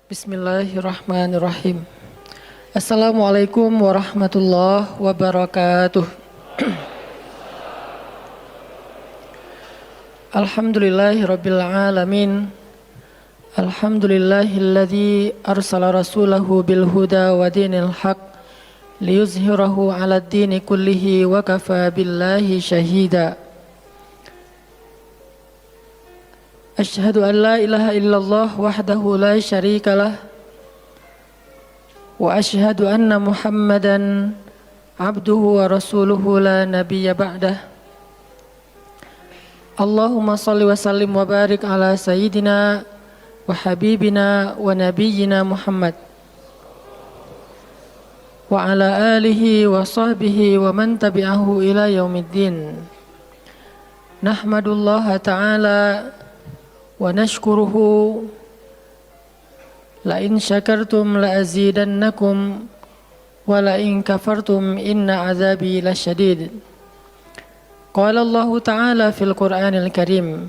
Bismillahirrahmanirrahim. Assalamualaikum warahmatullahi wabarakatuh. Alhamdulillahirabbil alamin. Alhamdulillahilladzi arsala rasulahu bil huda wa dinil haq liyuzhirahu 'alad dini kullihi wa kafa billahi syahida. Asyhadu an la ilaha illallah wahdahu la syarika lah wa asyhadu anna Muhammadan abduhu wa rasuluhu la nabiyya ba'dah. Allahumma salli wa sallim wa barik ala sayyidina wa habibina wa nabiyyina Muhammad wa ala alihi wa sahbihi wa man tabi'ahu ila yaumiddin. Nahmadullaha ta'ala wa nashkuruhu la in syakartum la azidannakum wa la in kafartum inna azabi lasyadid. Qala Allah ta'ala fil Qur'anil Karim,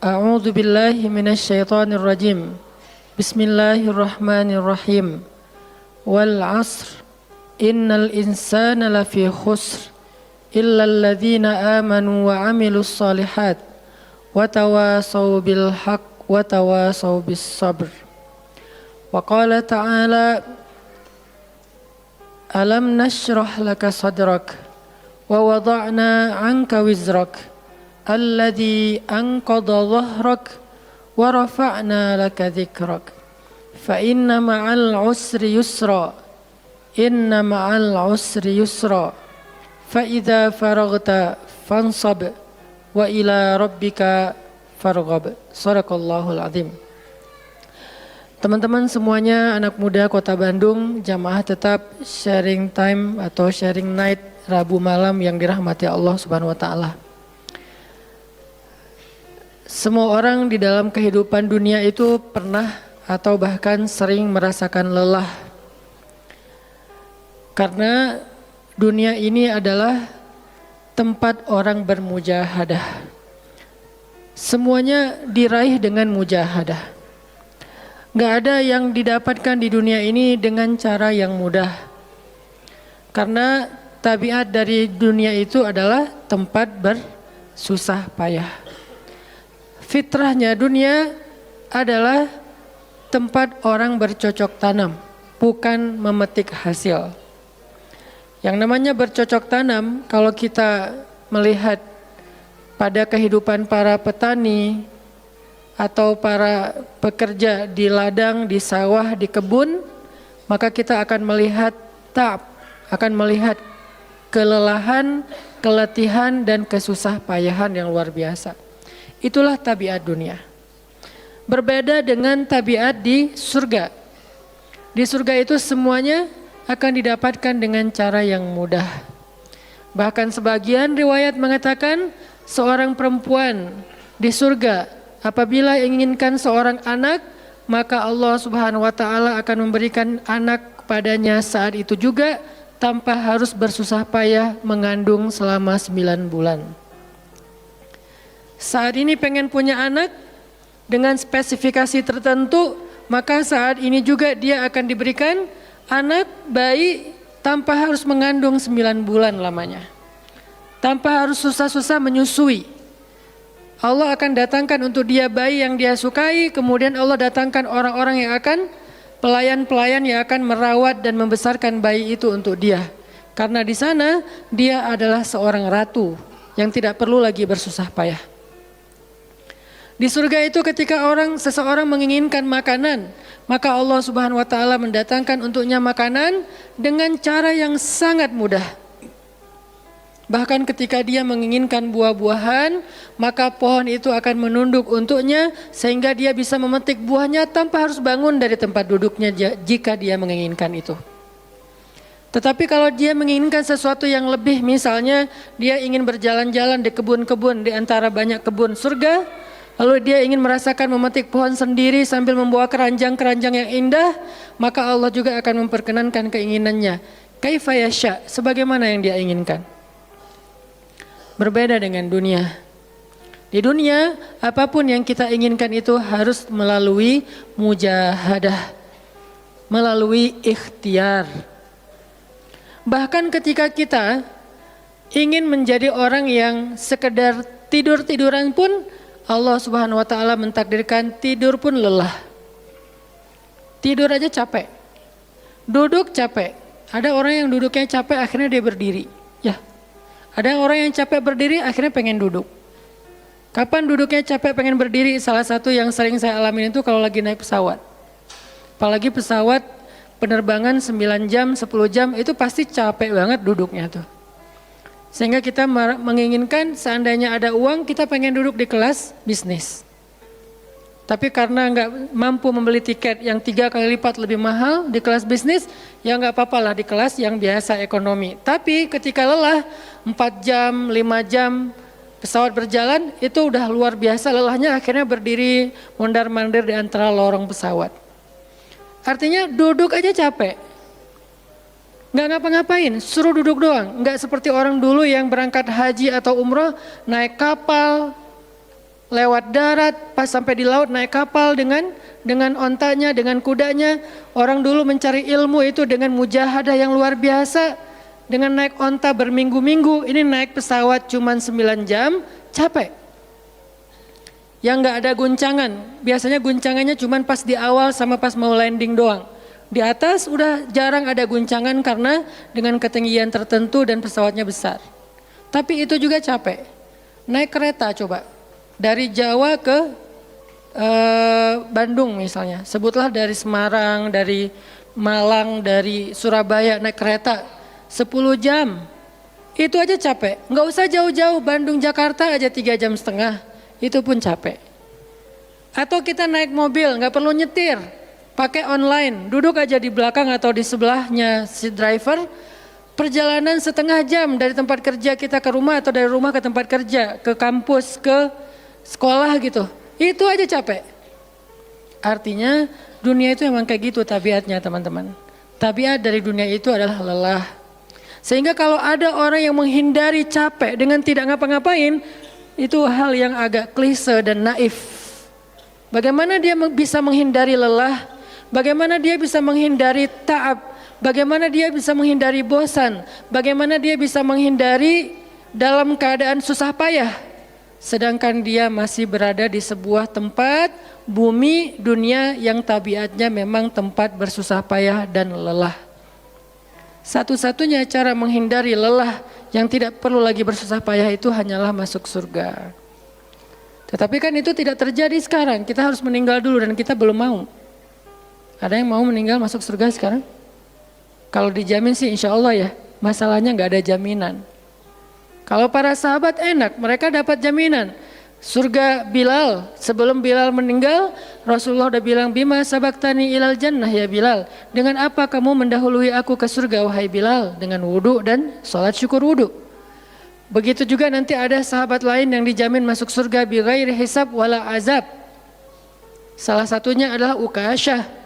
a'udzu billahi minasy syaithanir rajim. Bismillahirrahmanirrahim. Wal 'asr innal insana lafi khusr illa alladhina amanu wa 'amilus shalihat wa tawasaw bil haqq wa tawasaw bis sabr. Wa qala ta'ala alam nashrah laka sadrak wa wada'na 'anka wizrak alladhi anqadha dhahrak wa rafa'na laka dhikrak fa inna ma'al 'usri yusra inna ma'al 'usri yusra fa idza faraghta fansab wa ila rabbika farghab. Shadaqallahul azim. Teman-teman semuanya, anak muda Kota Bandung, jamaah tetap sharing time atau sharing night Rabu malam yang dirahmati Allah Subhanahu wa taala. Semua orang di dalam kehidupan dunia itu pernah atau bahkan sering merasakan lelah. Karena dunia ini adalah tempat orang bermujahadah. Semuanya diraih dengan mujahadah. Gak ada yang didapatkan di dunia ini dengan cara yang mudah. Karena tabiat dari dunia itu adalah tempat bersusah payah. Fitrahnya dunia adalah tempat orang bercocok tanam, bukan memetik hasil. Yang namanya bercocok tanam, kalau kita melihat pada kehidupan para petani atau para pekerja di ladang, di sawah, di kebun, maka kita akan melihat akan melihat kelelahan, keletihan dan kesusah payahan yang luar biasa. Itulah tabiat dunia. Berbeda dengan tabiat di surga. Di surga itu semuanya akan didapatkan dengan cara yang mudah. Bahkan sebagian riwayat mengatakan seorang perempuan di surga apabila inginkan seorang anak, maka Allah Subhanahu wa taala akan memberikan anak kepadanya saat itu juga tanpa harus bersusah payah mengandung selama 9 bulan. Saat ini pengen punya anak dengan spesifikasi tertentu, maka saat ini juga dia akan diberikan anak bayi tanpa harus mengandung 9 bulan lamanya. Tanpa harus susah-susah menyusui. Allah akan datangkan untuk dia bayi yang dia sukai, kemudian Allah datangkan orang-orang yang akan, pelayan-pelayan yang akan merawat dan membesarkan bayi itu untuk dia. Karena di sana dia adalah seorang ratu yang tidak perlu lagi bersusah payah. Di surga itu ketika seseorang menginginkan makanan, maka Allah Subhanahu wa taala mendatangkan untuknya makanan dengan cara yang sangat mudah. Bahkan ketika dia menginginkan buah-buahan, maka pohon itu akan menunduk untuknya sehingga dia bisa memetik buahnya tanpa harus bangun dari tempat duduknya jika dia menginginkan itu. Tetapi kalau dia menginginkan sesuatu yang lebih, misalnya dia ingin berjalan-jalan di kebun-kebun di antara banyak kebun surga, lalu dia ingin merasakan memetik pohon sendiri sambil membawa keranjang-keranjang yang indah, maka Allah juga akan memperkenankan keinginannya. Kaifa yasha, sebagaimana yang dia inginkan. Berbeda dengan dunia. Di dunia, apapun yang kita inginkan itu harus melalui mujahadah, melalui ikhtiar. Bahkan ketika kita ingin menjadi orang yang sekedar tidur-tiduran pun, Allah Subhanahu wa taala mentakdirkan tidur pun lelah. Tidur aja capek. Duduk capek. Ada orang yang duduknya capek akhirnya dia berdiri. Ya. Ada orang yang capek berdiri akhirnya pengen duduk. Kapan duduknya capek pengen berdiri? Salah satu yang sering saya alamin itu kalau lagi naik pesawat. Apalagi pesawat penerbangan 9 jam, 10 jam itu pasti capek banget duduknya tuh. Sehingga kita menginginkan seandainya ada uang kita pengen duduk di kelas bisnis. Tapi karena nggak mampu membeli tiket yang 3 kali lipat lebih mahal di kelas bisnis, ya nggak apa-apa lah di kelas yang biasa ekonomi. Tapi ketika lelah 4 jam, 5 jam pesawat berjalan itu udah luar biasa lelahnya, akhirnya berdiri mondar-mandir di antara lorong pesawat. Artinya duduk aja capek. Nggak ngapa-ngapain, suruh duduk doang. Nggak seperti orang dulu yang berangkat haji atau umroh, naik kapal, lewat darat, pas sampai di laut naik kapal dengan ontanya, dengan kudanya. Orang dulu mencari ilmu itu dengan mujahadah yang luar biasa. Dengan naik onta berminggu-minggu, ini naik pesawat cuma 9 jam, capek. Yang nggak ada guncangan, biasanya guncangannya cuma pas di awal sama pas mau landing doang. Di atas udah jarang ada guncangan karena dengan ketinggian tertentu dan pesawatnya besar. Tapi itu juga capek. Naik kereta coba, dari Jawa ke Bandung misalnya. Sebutlah dari Semarang, dari Malang, dari Surabaya naik kereta 10 jam. Itu aja capek. Nggak usah jauh-jauh, Bandung Jakarta aja 3,5 jam. Itu pun capek. Atau kita naik mobil, nggak perlu nyetir. Pakai online, duduk aja di belakang atau di sebelahnya si driver, perjalanan setengah jam dari tempat kerja kita ke rumah atau dari rumah ke tempat kerja, ke kampus, ke sekolah gitu. Itu aja capek. Artinya dunia itu emang kayak gitu tabiatnya teman-teman. Tabiat dari dunia itu adalah lelah. Sehingga kalau ada orang yang menghindari capek dengan tidak ngapa-ngapain, itu hal yang agak klise dan naif. Bagaimana dia bisa menghindari lelah? Bagaimana dia bisa menghindari ta'ab? Bagaimana dia bisa menghindari bosan? Bagaimana dia bisa menghindari dalam keadaan susah payah? Sedangkan dia masih berada di sebuah tempat, bumi, dunia yang tabiatnya memang tempat bersusah payah dan lelah. Satu-satunya cara menghindari lelah yang tidak perlu lagi bersusah payah itu hanyalah masuk surga. Tetapi kan itu tidak terjadi sekarang, kita harus meninggal dulu dan kita belum mau. Ada yang mau meninggal masuk surga sekarang? Kalau dijamin sih insya Allah ya, masalahnya nggak ada jaminan. Kalau para sahabat enak, mereka dapat jaminan. Surga Bilal, sebelum Bilal meninggal, Rasulullah udah bilang, Bima sabaktani ilal jannah ya Bilal. Dengan apa kamu mendahului aku ke surga wahai Bilal? Dengan wudu dan sholat syukur wudu. Begitu juga nanti ada sahabat lain yang dijamin masuk surga bighairi hisab wala azab. Salah satunya adalah Ukasyah.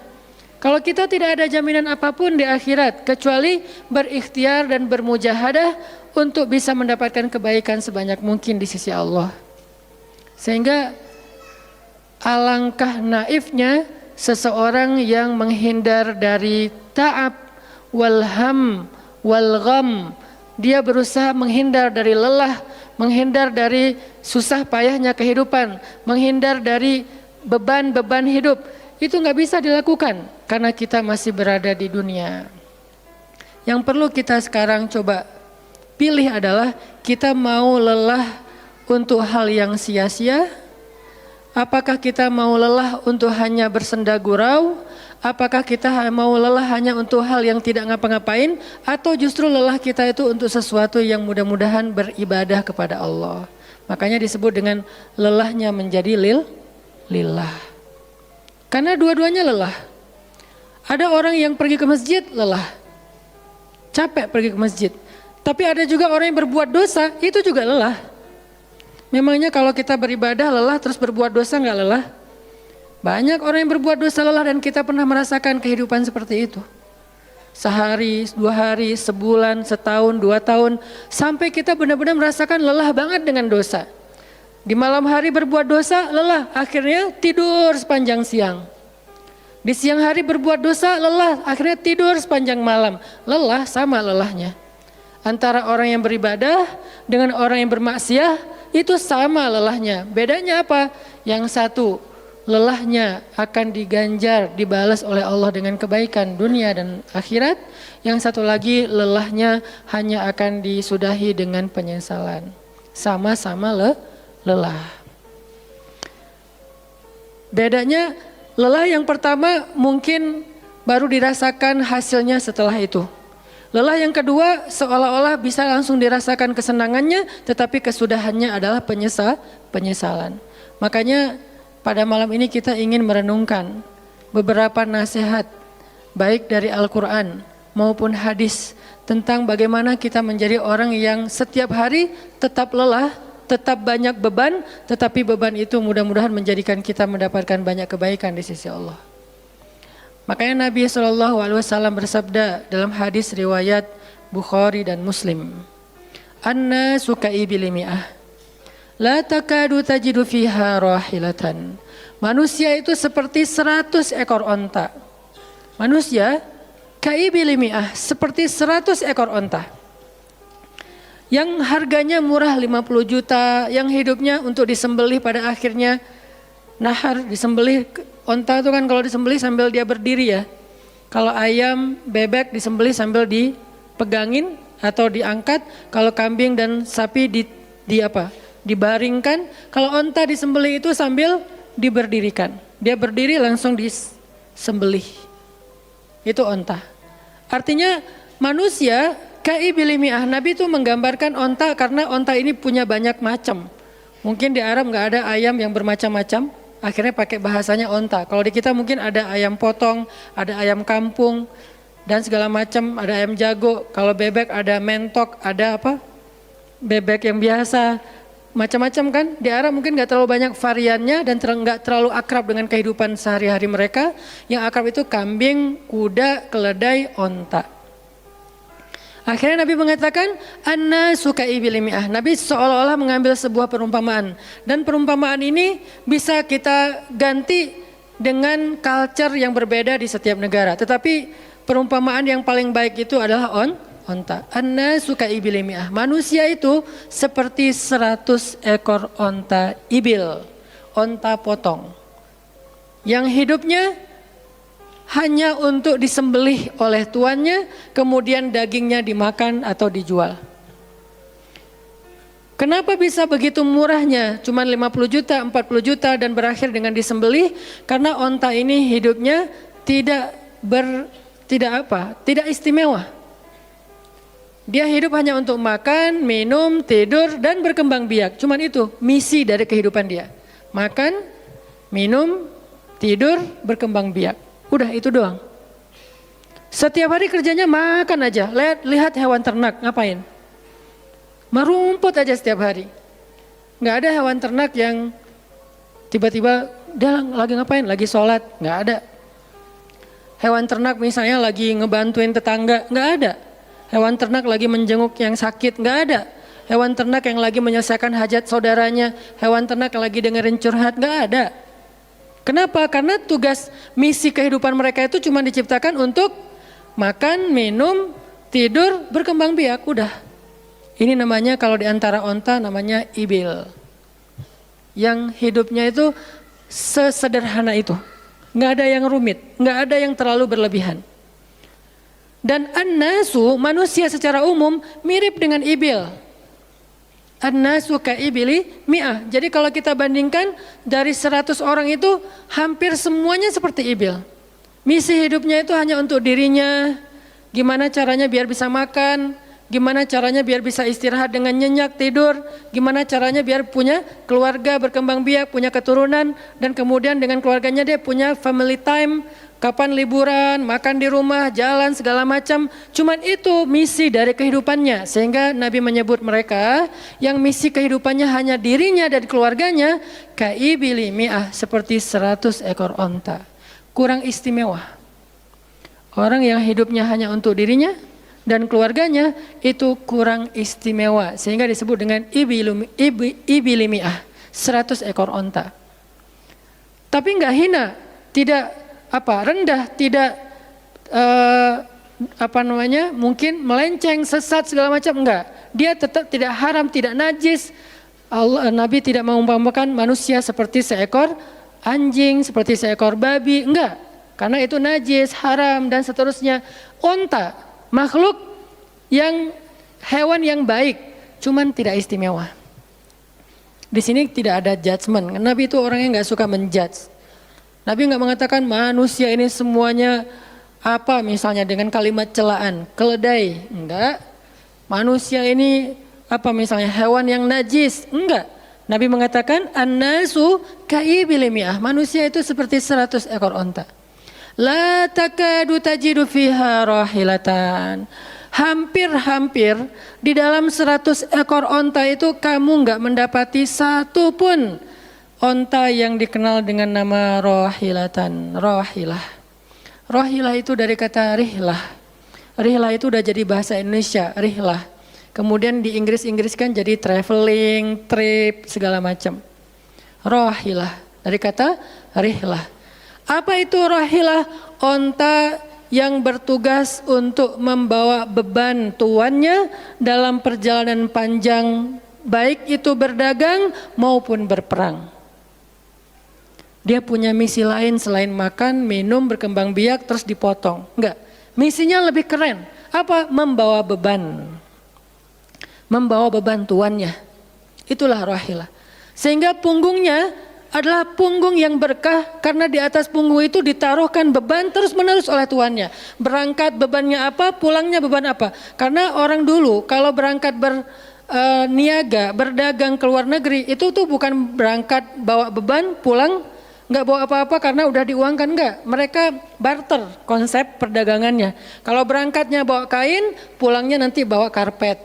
Kalau kita tidak ada jaminan apapun di akhirat kecuali berikhtiar dan bermujahadah untuk bisa mendapatkan kebaikan sebanyak mungkin di sisi Allah. Sehingga alangkah naifnya seseorang yang menghindar dari ta'ab wal ham wal gham. Dia berusaha menghindar dari lelah, menghindar dari susah payahnya kehidupan, menghindar dari beban-beban hidup. Itu nggak bisa dilakukan karena kita masih berada di dunia. Yang perlu kita sekarang coba pilih adalah kita mau lelah untuk hal yang sia-sia? Apakah kita mau lelah untuk hanya bersenda gurau? Apakah kita mau lelah hanya untuk hal yang tidak ngapa-ngapain? Atau justru lelah kita itu untuk sesuatu yang mudah-mudahan beribadah kepada Allah? Makanya disebut dengan lelahnya menjadi lillah. Karena dua-duanya lelah. Ada orang yang pergi ke masjid lelah. Capek pergi ke masjid. Tapi ada juga orang yang berbuat dosa, itu juga lelah. Memangnya kalau kita beribadah lelah terus berbuat dosa enggak lelah? Banyak orang yang berbuat dosa lelah dan kita pernah merasakan kehidupan seperti itu. Sehari, 2 hari, sebulan, setahun, 2 tahun. Sampai kita benar-benar merasakan lelah banget dengan dosa. Di malam hari berbuat dosa, lelah, akhirnya tidur sepanjang siang. Di siang hari berbuat dosa, lelah, akhirnya tidur sepanjang malam. Lelah sama lelahnya. Antara orang yang beribadah dengan orang yang bermaksiat itu sama lelahnya. Bedanya apa? Yang satu, lelahnya akan diganjar, dibalas oleh Allah dengan kebaikan dunia dan akhirat. Yang satu lagi, lelahnya hanya akan disudahi dengan penyesalan. Sama-sama lelah. Bedanya, lelah yang pertama mungkin baru dirasakan hasilnya setelah itu. Lelah yang kedua seolah-olah bisa langsung dirasakan kesenangannya, tetapi kesudahannya adalah penyesalan. Makanya pada malam ini kita ingin merenungkan beberapa nasihat baik dari Al-Quran maupun hadis tentang bagaimana kita menjadi orang yang setiap hari tetap lelah, tetap banyak beban, tetapi beban itu mudah-mudahan menjadikan kita mendapatkan banyak kebaikan di sisi Allah. Makanya Nabi SAW bersabda dalam hadis riwayat Bukhari dan Muslim, "Annasu ka'ibili mi'ah, la takadu tajidu fiha rahilatan." Manusia itu seperti 100 ekor onta. Manusia ka'ibili mi'ah, seperti 100 ekor onta. Yang harganya murah 50 juta, yang hidupnya untuk disembelih pada akhirnya nahar, disembelih. Onta itu kan kalau disembelih sambil dia berdiri ya. Kalau ayam, bebek disembelih sambil dipegangin atau diangkat. Kalau kambing dan sapi dibaringkan. Kalau onta disembelih itu sambil diberdirikan. Dia berdiri langsung disembelih. Itu onta. Artinya manusia ka'ibili mi'ah. Nabi itu menggambarkan onta karena onta ini punya banyak macam. Mungkin di Arab nggak ada ayam yang bermacam-macam. Akhirnya pakai bahasanya onta. Kalau di kita mungkin ada ayam potong, ada ayam kampung, dan segala macam, ada ayam jago. Kalau bebek ada mentok, ada apa? Bebek yang biasa, macam-macam kan. Di Arab mungkin nggak terlalu banyak variannya dan nggak terlalu akrab dengan kehidupan sehari-hari mereka. Yang akrab itu kambing, kuda, keledai, onta. Akhirnya Nabi mengatakan, "Annasu ka'ibili mi'ah." Nabi seolah-olah mengambil sebuah perumpamaan. Dan perumpamaan ini bisa kita ganti dengan culture yang berbeda di setiap negara. Tetapi perumpamaan yang paling baik itu adalah onta. Annasu ka'ibili mi'ah. Manusia itu seperti 100 ekor onta ibil. Onta potong. Yang hidupnya hanya untuk disembelih oleh tuannya, kemudian dagingnya dimakan atau dijual. Kenapa bisa begitu murahnya? Cuma 50 juta, 40 juta dan berakhir dengan disembelih? Karena onta ini hidupnya tidak istimewa. Dia hidup hanya untuk makan, minum, tidur dan berkembang biak. Cuman itu misi dari kehidupan dia. Makan, minum, tidur, berkembang biak. Udah itu doang. Setiap hari kerjanya makan aja. Lihat hewan ternak ngapain? Merumput aja setiap hari. Nggak ada hewan ternak yang tiba-tiba dia lagi ngapain? Lagi sholat. Nggak ada. Hewan ternak misalnya lagi ngebantuin tetangga. Nggak ada. Hewan ternak lagi menjenguk yang sakit. Nggak ada. Hewan ternak yang lagi menyelesaikan hajat saudaranya. Hewan ternak yang lagi dengerin curhat. Nggak ada. Kenapa? Karena tugas misi kehidupan mereka itu cuma diciptakan untuk makan, minum, tidur, berkembang biak, udah. Ini namanya kalau di antara onta namanya ibil. Yang hidupnya itu sesederhana itu. Nggak ada yang rumit, nggak ada yang terlalu berlebihan. Dan an-nasu, manusia secara umum mirip dengan ibil. An-nasu ka'ibili mi'ah. Jadi kalau kita bandingkan dari 100 orang itu hampir semuanya seperti ibil. Misi hidupnya itu hanya untuk dirinya. Gimana caranya biar bisa makan. Gimana caranya biar bisa istirahat dengan nyenyak tidur. Gimana caranya biar punya keluarga berkembang biak, punya keturunan. Dan kemudian dengan keluarganya dia punya family time. Kapan liburan, makan di rumah, jalan segala macam. Cuman itu misi dari kehidupannya. Sehingga Nabi menyebut mereka yang misi kehidupannya hanya dirinya dan keluarganya. Ka'ibili mi'ah, seperti 100 ekor onta. Kurang istimewa. Orang yang hidupnya hanya untuk dirinya dan keluarganya itu kurang istimewa. Sehingga disebut dengan ibili mi'ah, 100 ekor onta. Tapi enggak hina, tidak rendah, tidak mungkin melenceng, sesat segala macam, enggak. Dia tetap tidak haram, tidak najis. Nabi tidak mengumpamakan manusia seperti seekor anjing, seperti seekor babi, enggak. Karena itu najis, haram dan seterusnya. Onta, makhluk yang hewan yang baik, cuman tidak istimewa. Di sini tidak ada judgement. Nabi itu orang yang nggak suka menjudge. Nabi nggak mengatakan manusia ini semuanya misalnya dengan kalimat celaan, keledai, enggak. Manusia ini misalnya hewan yang najis, enggak. Nabi mengatakan an-nasu kaibilimiah, manusia itu seperti 100 ekor onta. La takadu tajidu fiha rahilatan. Hampir-hampir di dalam 100 ekor onta itu kamu enggak mendapati satu pun onta yang dikenal dengan nama rahilatan, rahilah. Rahilah itu dari kata rihlah. Rihlah itu udah jadi bahasa Indonesia, rihlah. Kemudian di Inggris-Inggriskan jadi traveling, trip, segala macam. Rahilah, dari kata rihlah. Apa itu rahilah? Onta yang bertugas untuk membawa beban tuannya dalam perjalanan panjang, baik itu berdagang maupun berperang. Dia punya misi lain selain makan, minum, berkembang biak, terus dipotong. Enggak, misinya lebih keren. Apa? Membawa beban. Membawa beban tuannya. Itulah rahilah. Sehingga punggungnya adalah punggung yang berkah, karena di atas punggung itu ditaruhkan beban terus menerus oleh tuannya. Berangkat bebannya apa, pulangnya beban apa. Karena orang dulu kalau berangkat berniaga, berdagang ke luar negeri, itu tuh bukan berangkat bawa beban, pulang nggak bawa apa-apa karena udah diuangkan, enggak. Mereka barter konsep perdagangannya. Kalau berangkatnya bawa kain, pulangnya nanti bawa karpet.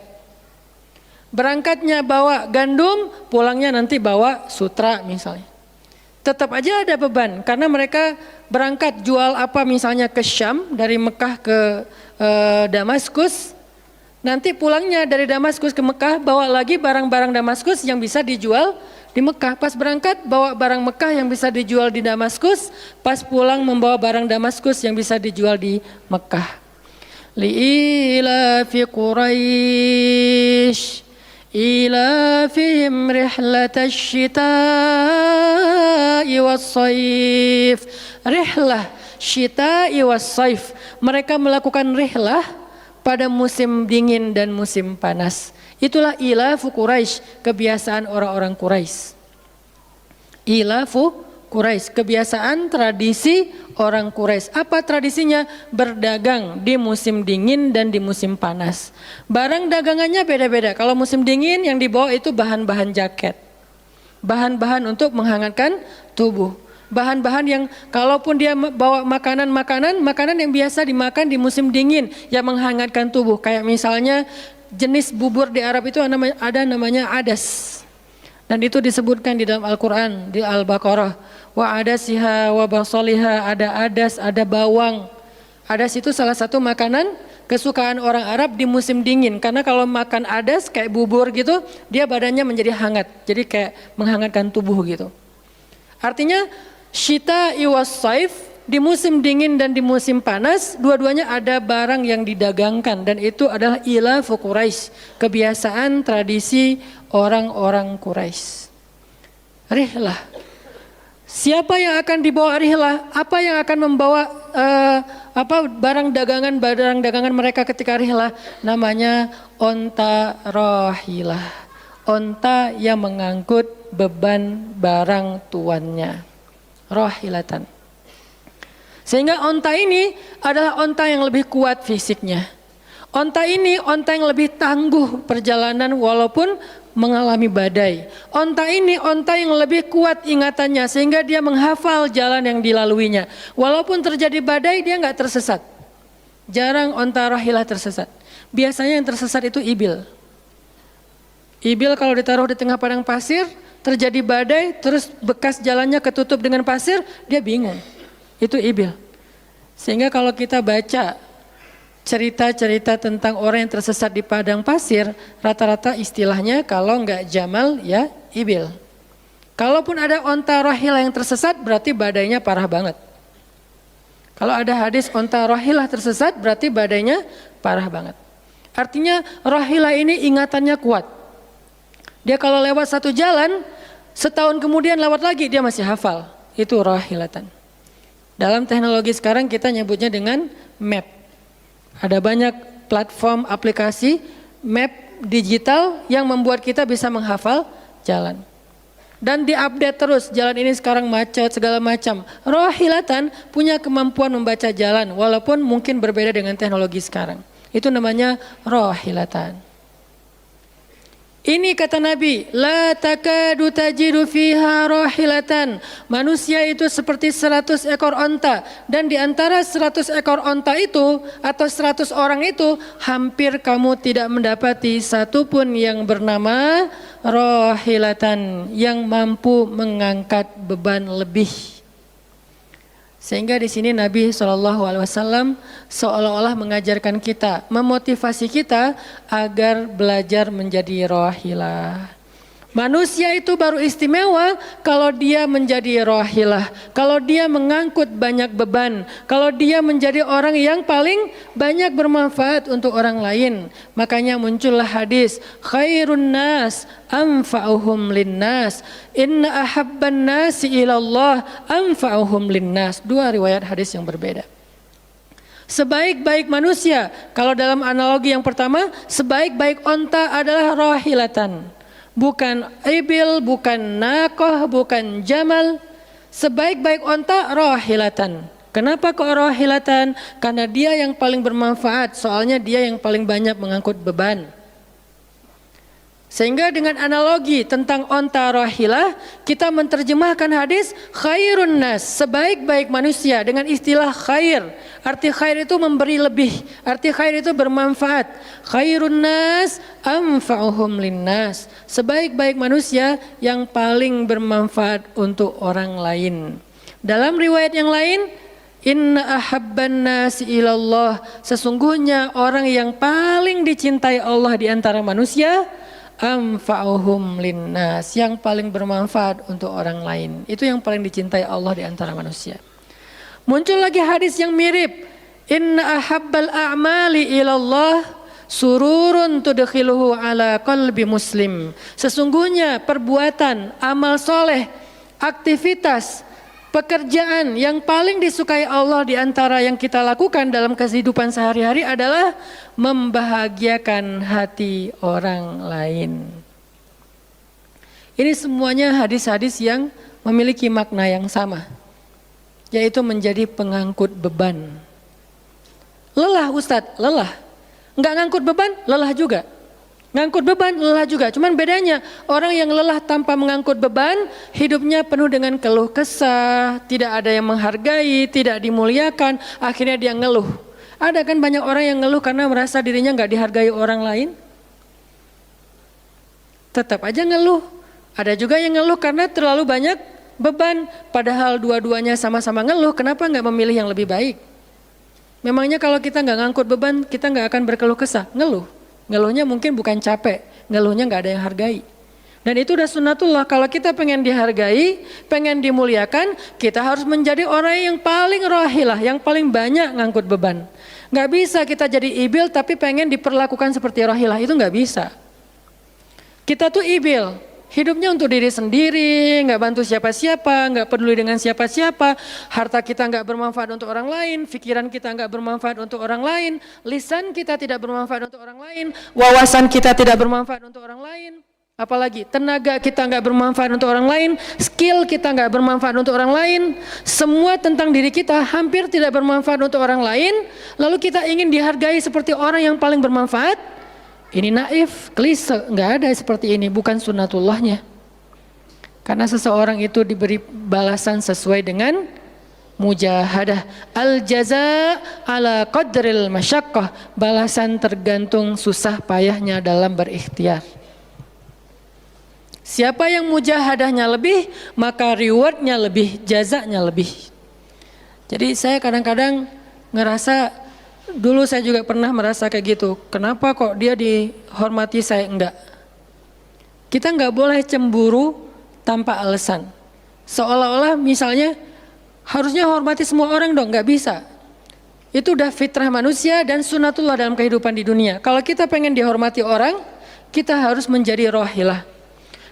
Berangkatnya bawa gandum, pulangnya nanti bawa sutra misalnya. Tetap aja ada beban karena mereka berangkat jual misalnya ke Syam, dari Mekah ke Damaskus. Nanti pulangnya dari Damaskus ke Mekah bawa lagi barang-barang Damaskus yang bisa dijual di Mekah. Pas berangkat bawa barang Mekah yang bisa dijual di Damaskus, pas pulang membawa barang Damaskus yang bisa dijual di Mekah. Li'ilafi Quraisy إلافهم رحلة الشتاء والصيف. Rihlah syita'i wassaif. Mereka melakukan rihlah pada musim dingin dan musim panas. Itulah ilafu Quraisy, kebiasaan orang-orang Quraisy. Ilafu Quraisy, kebiasaan tradisi orang Quraisy. Apa tradisinya? Berdagang di musim dingin dan di musim panas. Barang dagangannya beda-beda. Kalau musim dingin yang dibawa itu bahan-bahan jaket. Bahan-bahan untuk menghangatkan tubuh. Bahan-bahan yang kalaupun dia bawa makanan yang biasa dimakan di musim dingin yang menghangatkan tubuh. Kayak misalnya jenis bubur di Arab itu ada namanya adas. Dan itu disebutkan di dalam Al-Quran, di Al-Baqarah. Wa adasiha wa basaliha, ada adas, ada bawang. Adas itu salah satu makanan kesukaan orang Arab di musim dingin. Karena kalau makan adas kayak bubur gitu, dia badannya menjadi hangat. Jadi kayak menghangatkan tubuh gitu. Artinya syita'i was-saif, di musim dingin dan di musim panas, dua-duanya ada barang yang didagangkan. Dan itu adalah ilafu Quraisy, kebiasaan tradisi orang-orang Quraisy. Rihlah. Siapa yang akan dibawa rihlah? Apa yang akan membawa barang dagangan mereka ketika rihlah? Namanya onta rahilah. Onta yang mengangkut beban barang tuannya. Rahilatan. Sehingga onta ini adalah onta yang lebih kuat fisiknya. Onta ini onta yang lebih tangguh perjalanan walaupun mengalami badai. Onta ini onta yang lebih kuat ingatannya sehingga dia menghafal jalan yang dilaluinya. Walaupun terjadi badai dia nggak tersesat. Jarang onta rahilah tersesat. Biasanya yang tersesat itu ibil. Ibil kalau ditaruh di tengah padang pasir, terjadi badai, terus bekas jalannya ketutup dengan pasir, dia bingung. Itu ibil. Sehingga kalau kita baca cerita-cerita tentang orang yang tersesat di padang pasir, rata-rata istilahnya kalau enggak jamal ya ibil. Kalaupun ada onta rahilah yang tersesat berarti badainya parah banget. Kalau ada hadis onta rohilah tersesat berarti badainya parah banget. Artinya rohilah ini ingatannya kuat. Dia kalau lewat satu jalan, setahun kemudian lewat lagi dia masih hafal. Itu rohilatan. Dalam teknologi sekarang kita nyebutnya dengan map. Ada banyak platform aplikasi map digital yang membuat kita bisa menghafal jalan. Dan diupdate terus, jalan ini sekarang macet segala macam. Rohilatan punya kemampuan membaca jalan walaupun mungkin berbeda dengan teknologi sekarang. Itu namanya rohilatan. Ini kata Nabi, la takadu tajidu fiha rohilatan. Manusia itu seperti 100 ekor onta. Dan di antara 100 ekor onta itu atau 100 orang itu hampir kamu tidak mendapati satupun yang bernama rohilatan yang mampu mengangkat beban lebih. Sehingga di sini Nabi SAW seolah-olah mengajarkan kita, memotivasi kita agar belajar menjadi rohilah. Manusia itu baru istimewa kalau dia menjadi rohilah, kalau dia mengangkut banyak beban, kalau dia menjadi orang yang paling banyak bermanfaat untuk orang lain. Makanya muncullah hadis, khairun nas anfa'uhum linnas, inna ahabban nasi ilallah anfa'uhum linnas. Dua riwayat hadis yang berbeda. Sebaik-baik manusia, kalau dalam analogi yang pertama, sebaik-baik onta adalah rohilatan. Bukan ibil, bukan nakoh, bukan jamal. Sebaik-baik onta rohilatan. Kenapa kok rohilatan? Karena dia yang paling bermanfaat, soalnya dia yang paling banyak mengangkut beban. Sehingga dengan analogi tentang onta rohilah, kita menerjemahkan hadis khairun nas, sebaik-baik manusia dengan istilah khair. Arti khair itu memberi lebih, arti khair itu bermanfaat. Khairun nas anfa'uhum linnas, sebaik-baik manusia yang paling bermanfaat untuk orang lain. Dalam riwayat yang lain, inna ahabban nasi ilallah, sesungguhnya orang yang paling dicintai Allah di antara manusia, anfa'uhum linnas, yang paling bermanfaat untuk orang lain. Itu yang paling dicintai Allah di antara manusia. Muncul lagi hadis yang mirip, inna ahabbal a'mali ilallah sururun tudkhiluhu ala qalbi muslim. Sesungguhnya perbuatan, amal soleh, aktivitas, pekerjaan yang paling disukai Allah di antara yang kita lakukan dalam kehidupan sehari-hari adalah membahagiakan hati orang lain. Ini semuanya hadis-hadis yang memiliki makna yang sama, yaitu menjadi pengangkut beban. Lelah Ustadz, lelah. Enggak ngangkut beban, lelah juga. Ngangkut beban, lelah juga. Cuman bedanya, orang yang lelah tanpa mengangkut beban, hidupnya penuh dengan keluh kesah, tidak ada yang menghargai, tidak dimuliakan, akhirnya dia ngeluh. Ada kan banyak orang yang ngeluh karena merasa dirinya nggak dihargai orang lain? Tetap aja ngeluh. Ada juga yang ngeluh karena terlalu banyak beban, padahal dua-duanya sama-sama ngeluh, kenapa nggak memilih yang lebih baik? Memangnya kalau kita nggak ngangkut beban, kita nggak akan berkeluh kesah, ngeluh. Ngeluhnya mungkin bukan capek, ngeluhnya nggak ada yang hargai. Dan itu udah sunnatullah, kalau kita pengen dihargai, pengen dimuliakan, kita harus menjadi orang yang paling rohilah, yang paling banyak ngangkut beban. Nggak bisa kita jadi ibil tapi pengen diperlakukan seperti rohilah, itu nggak bisa. Kita tuh ibil, hidupnya untuk diri sendiri, nggak bantu siapa-siapa, nggak peduli dengan siapa-siapa, harta kita nggak bermanfaat untuk orang lain, pikiran kita nggak bermanfaat untuk orang lain, lisan kita tidak bermanfaat untuk orang lain, wawasan kita tidak bermanfaat untuk orang lain, apalagi tenaga kita nggak bermanfaat untuk orang lain, skill kita nggak bermanfaat untuk orang lain, semua tentang diri kita hampir tidak bermanfaat untuk orang lain, lalu kita ingin dihargai seperti orang yang paling bermanfaat. Ini naif, klise, nggak ada seperti ini, bukan sunnatullahnya. Karena seseorang itu diberi balasan sesuai dengan mujahadah. Al-jaza ala qadril masyaqqah, balasan tergantung susah payahnya dalam berikhtiar. Siapa yang mujahadahnya lebih, maka rewardnya lebih, jazanya lebih. Jadi saya kadang-kadang ngerasa, dulu saya juga pernah merasa kayak gitu. Kenapa kok dia dihormati saya enggak? Kita enggak boleh cemburu tanpa alasan. Seolah-olah misalnya Harusnya hormati semua orang dong, nggak bisa. Itu udah fitrah manusia dan sunatullah dalam kehidupan di dunia. Kalau kita pengen dihormati orang, kita harus menjadi rohilah.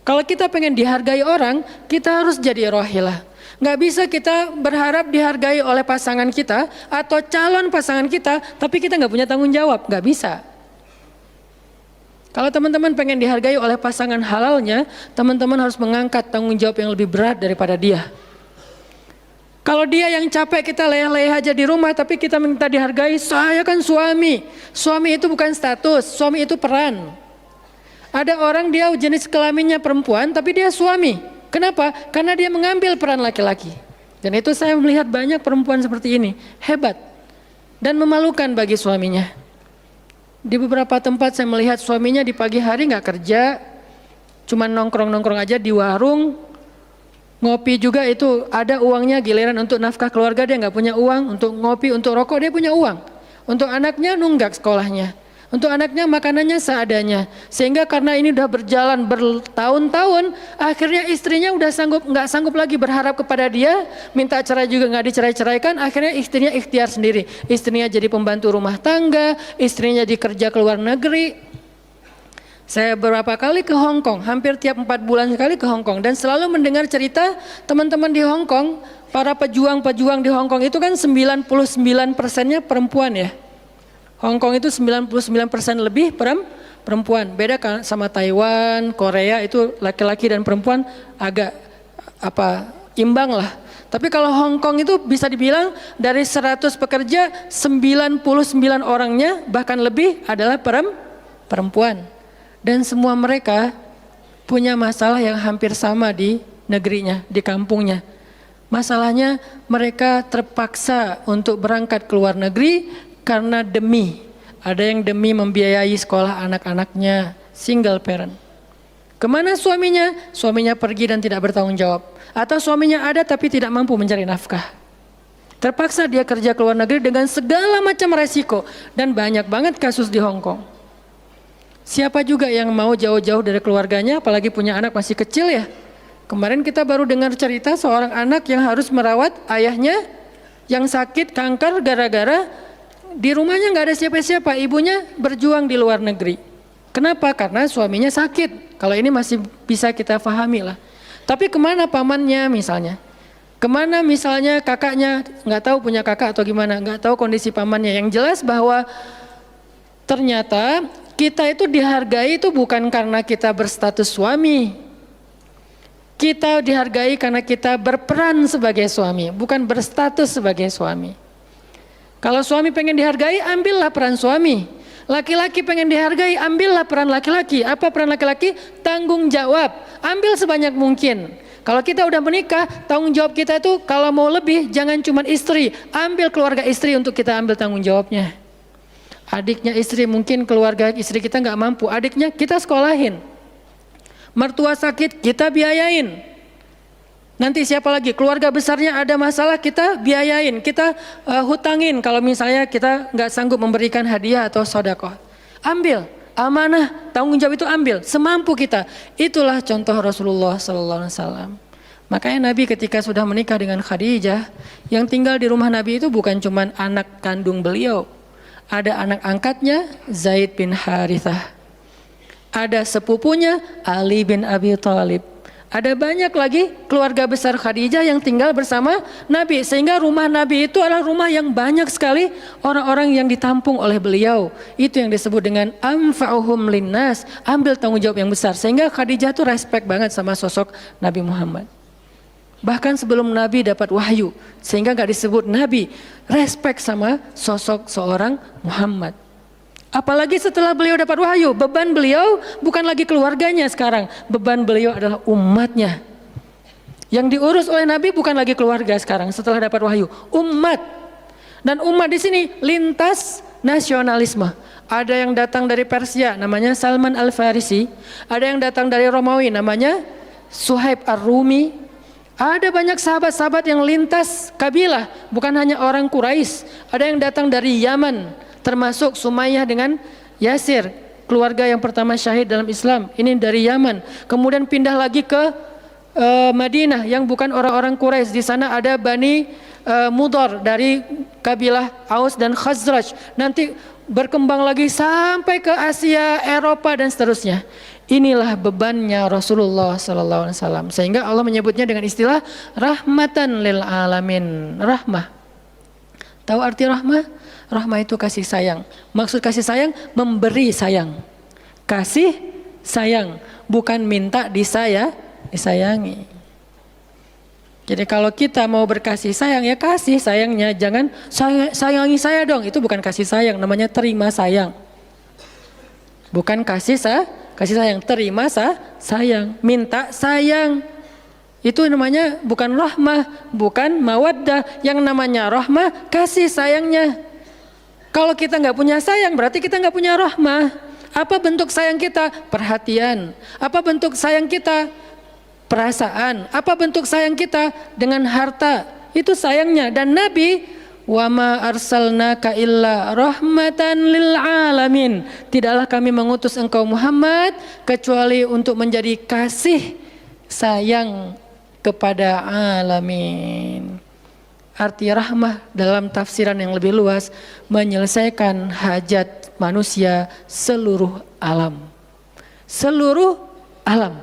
Kalau kita pengen dihargai orang, kita harus jadi rohilah. Nggak bisa kita berharap dihargai oleh pasangan kita atau calon pasangan kita, tapi kita nggak punya tanggung jawab, nggak bisa. Kalau teman-teman pengen dihargai oleh pasangan halalnya, teman-teman harus mengangkat tanggung jawab yang lebih berat daripada dia. Kalau dia yang capek kita leyeh-leyeh aja di rumah, tapi kita minta dihargai, saya kan suami. Suami itu bukan status, suami itu peran. Ada orang dia jenis kelaminnya perempuan, tapi dia suami. Kenapa? Karena dia mengambil peran laki-laki. Dan itu saya melihat banyak perempuan seperti ini, hebat dan memalukan bagi suaminya. Di beberapa tempat saya melihat suaminya di pagi hari nggak kerja, cuma nongkrong-nongkrong aja di warung, ngopi juga itu ada uangnya, giliran untuk nafkah keluarga dia nggak punya uang, untuk ngopi, untuk rokok dia punya uang, untuk anaknya nunggak sekolahnya, untuk anaknya makanannya seadanya, sehingga karena ini udah berjalan bertahun-tahun, akhirnya istrinya udah nggak sanggup lagi berharap kepada dia, minta cerai juga nggak dicerai-ceraikan, akhirnya istrinya ikhtiar sendiri, istrinya jadi pembantu rumah tangga, istrinya jadi kerja ke luar negeri. Saya beberapa kali ke Hong Kong, hampir tiap 4 bulan sekali ke Hong Kong, dan selalu mendengar cerita teman-teman di Hong Kong, para pejuang-pejuang di Hong Kong itu kan 99%-nya perempuan ya. Hong Kong itu 99% lebih perempuan. Beda kan sama Taiwan, Korea itu laki-laki dan perempuan agak imbang lah. Tapi kalau Hong Kong itu bisa dibilang dari 100 pekerja 99 orangnya bahkan lebih adalah perempuan. Dan semua mereka punya masalah yang hampir sama di negerinya, di kampungnya. Masalahnya mereka terpaksa untuk berangkat ke luar negeri karena ada yang demi membiayai sekolah anak-anaknya, single parent. Kemana suaminya? Suaminya pergi dan tidak bertanggung jawab. Atau suaminya ada tapi tidak mampu mencari nafkah. Terpaksa dia kerja ke luar negeri dengan segala macam resiko. Dan banyak banget kasus di Hong Kong. Siapa juga yang mau jauh-jauh dari keluarganya, apalagi punya anak masih kecil ya. Kemarin kita baru dengar cerita seorang anak yang harus merawat ayahnya yang sakit kanker gara-gara di rumahnya nggak ada siapa-siapa, ibunya berjuang di luar negeri. Kenapa? Karena suaminya sakit. Kalau ini masih bisa kita pahami lah. Tapi kemana pamannya misalnya? Kemana misalnya kakaknya? Nggak tahu punya kakak atau gimana? Nggak tahu kondisi pamannya. Yang jelas bahwa ternyata kita itu dihargai itu bukan karena kita berstatus suami. Kita dihargai karena kita berperan sebagai suami, bukan berstatus sebagai suami. Kalau suami pengen dihargai, ambillah peran suami. Laki-laki pengen dihargai, ambillah peran laki-laki. Apa peran laki-laki? Tanggung jawab. Ambil sebanyak mungkin. Kalau kita udah menikah, tanggung jawab kita itu kalau mau lebih, jangan cuma istri. Ambil keluarga istri untuk kita ambil tanggung jawabnya. Adiknya istri, mungkin keluarga istri kita nggak mampu. Adiknya kita sekolahin. Mertua sakit, kita biayain. Nanti siapa lagi? Keluarga besarnya ada masalah, kita biayain, kita hutangin. Kalau misalnya kita nggak sanggup memberikan hadiah atau sedekah, ambil amanah, tanggung jawab itu ambil semampu kita. Itulah contoh Rasulullah SAW. Makanya Nabi ketika sudah menikah dengan Khadijah, yang tinggal di rumah Nabi itu bukan cuma anak kandung beliau, ada anak angkatnya Zaid bin Harithah, ada sepupunya Ali bin Abi Thalib. Ada banyak lagi keluarga besar Khadijah yang tinggal bersama Nabi. Sehingga rumah Nabi itu adalah rumah yang banyak sekali orang-orang yang ditampung oleh beliau. Itu yang disebut dengan anfa'uhum linnas, ambil tanggung jawab yang besar. Sehingga Khadijah tuh respect banget sama sosok Nabi Muhammad. Bahkan sebelum Nabi dapat wahyu, sehingga gak disebut Nabi, respect sama sosok seorang Muhammad. Apalagi setelah beliau dapat wahyu, beban beliau bukan lagi keluarganya sekarang, beban beliau adalah umatnya. Yang diurus oleh Nabi bukan lagi keluarga sekarang setelah dapat wahyu, umat. Dan umat di sini lintas nasionalisme. Ada yang datang dari Persia, namanya Salman Al-Farisi. Ada yang datang dari Romawi, namanya Suhaib Ar-Rumi. Ada banyak sahabat-sahabat yang lintas kabilah, bukan hanya orang Quraisy. Ada yang datang dari Yaman, termasuk Sumayyah dengan Yasir, keluarga yang pertama syahid dalam Islam. Ini dari Yaman. Kemudian pindah lagi ke Madinah yang bukan orang-orang Quraisy. Di sana ada Bani Mudhar dari kabilah Aus dan Khazraj. Nanti berkembang lagi sampai ke Asia, Eropa dan seterusnya. Inilah bebannya Rasulullah sallallahu alaihi wasallam. Sehingga Allah menyebutnya dengan istilah rahmatan lil alamin. Rahmah. Tahu arti rahmah? Rahmah itu kasih sayang. Maksud kasih sayang memberi sayang. Kasih sayang, bukan minta disayangi. Jadi kalau kita mau berkasih sayang ya kasih sayangnya, jangan sayangi saya dong. Itu bukan kasih sayang, namanya terima sayang. Bukan kasih sayang, terima sayang, minta sayang. Itu namanya bukan rahmah, bukan mawaddah. Yang namanya rahmah kasih sayangnya. Kalau kita nggak punya sayang berarti kita nggak punya rahmah. Apa bentuk sayang kita? Perhatian. Apa bentuk sayang kita? Perasaan. Apa bentuk sayang kita? Dengan harta. Itu sayangnya. Dan Nabi, wa ma arsalnaka illa rahmatan lil alamin. Tidaklah kami mengutus engkau Muhammad kecuali untuk menjadi kasih sayang kepada alamin. Arti rahmah dalam tafsiran yang lebih luas menyelesaikan hajat manusia seluruh alam. Seluruh alam.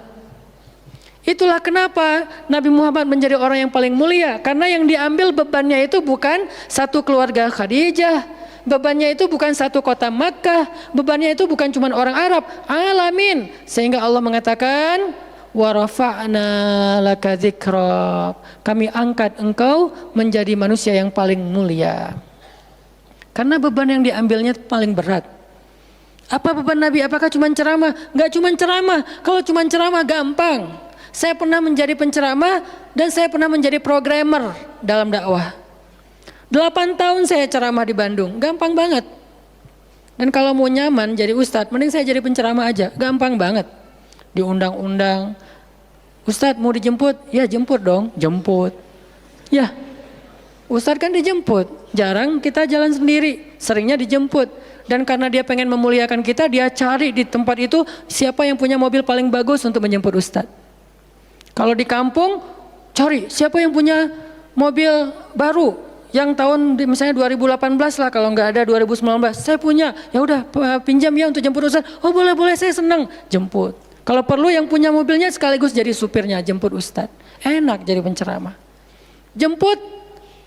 Itulah kenapa Nabi Muhammad menjadi orang yang paling mulia. Karena yang diambil bebannya itu bukan satu keluarga Khadijah. Bebannya itu bukan satu kota Makkah. Bebannya itu bukan cuma orang Arab. Alamin. Sehingga Allah mengatakan, wa rafa'na laka dzikrak. Kami angkat engkau menjadi manusia yang paling mulia. Karena beban yang diambilnya paling berat. Apa beban Nabi? Apakah cuma ceramah? Enggak cuma ceramah. Kalau cuma ceramah gampang. Saya pernah menjadi penceramah dan saya pernah menjadi programmer dalam dakwah. 8 tahun saya ceramah di Bandung. Gampang banget. Dan kalau mau nyaman jadi ustadz, mending saya jadi penceramah aja. Gampang banget. Diundang-undang, Ustadz mau dijemput? Ya jemput dong, jemput. Ya, Ustadz kan dijemput, jarang kita jalan sendiri, seringnya dijemput. Dan karena dia pengen memuliakan kita, dia cari di tempat itu siapa yang punya mobil paling bagus untuk menjemput Ustadz. Kalau di kampung, cari siapa yang punya mobil baru, yang tahun misalnya 2018 lah, kalau nggak ada 2019, saya punya, ya udah pinjam ya untuk jemput Ustadz. Oh boleh, saya senang, jemput. Kalau perlu yang punya mobilnya sekaligus jadi supirnya, jemput Ustadz. Enak jadi penceramah. Jemput,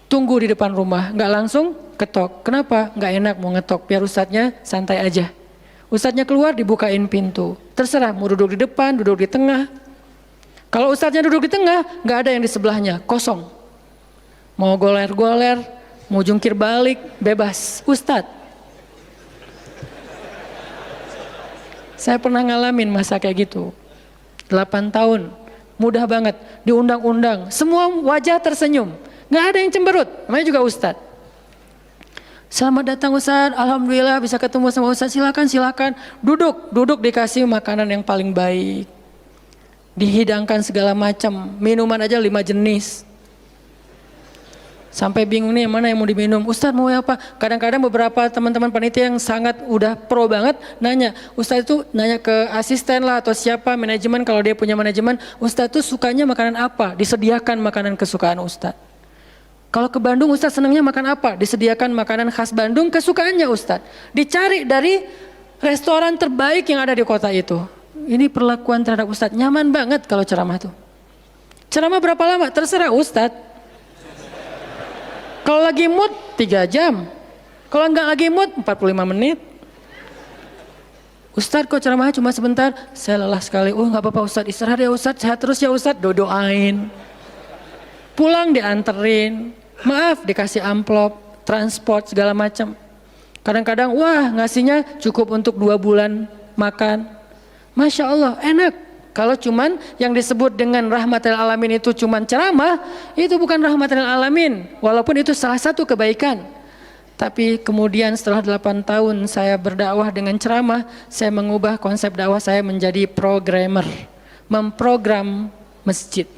tunggu di depan rumah, nggak langsung ketok. Kenapa? Nggak enak mau ngetok, biar Ustadznya santai aja. Ustadznya keluar dibukain pintu. Terserah mau duduk di depan, duduk di tengah. Kalau Ustadznya duduk di tengah, nggak ada yang di sebelahnya, kosong. Mau goler-goler, mau jungkir balik, bebas. Ustadz. Saya pernah ngalamin masa kayak gitu. 8 tahun, mudah banget, diundang-undang, semua wajah tersenyum, nggak ada yang cemberut, namanya juga Ustadz. Selamat datang Ustadz, alhamdulillah bisa ketemu sama Ustadz, silakan, duduk dikasih makanan yang paling baik, dihidangkan segala macam, minuman aja 5 jenis. Sampai bingung nih mana yang mau diminum. Ustadz mau apa? Kadang-kadang beberapa teman-teman panitia yang sangat udah pro banget nanya. Ustadz itu nanya ke asisten lah atau siapa manajemen, kalau dia punya manajemen. Ustadz itu sukanya makanan apa? Disediakan makanan kesukaan Ustadz. Kalau ke Bandung Ustadz senangnya makan apa? Disediakan makanan khas Bandung kesukaannya Ustadz. Dicari dari restoran terbaik yang ada di kota itu. Ini perlakuan terhadap Ustadz. Nyaman banget kalau ceramah tuh. Ceramah berapa lama? Terserah Ustadz. Kalau lagi mood 3 jam, kalau enggak lagi mood 45 menit. Ustadz kok ceramahnya cuma sebentar? Saya lelah sekali. Oh nggak apa-apa Ustadz, istirahat ya Ustadz, sehat terus ya Ustadz, doain. Pulang dianterin, maaf dikasih amplop, transport segala macam. Kadang-kadang wah ngasihnya cukup untuk 2 bulan makan. Masya Allah enak. Kalau cuman yang disebut dengan rahmatil alamin itu cuman ceramah, itu bukan rahmatil alamin. Walaupun itu salah satu kebaikan. Tapi kemudian setelah 8 tahun saya berdakwah dengan ceramah, saya mengubah konsep dakwah saya menjadi programmer. Memprogram masjid.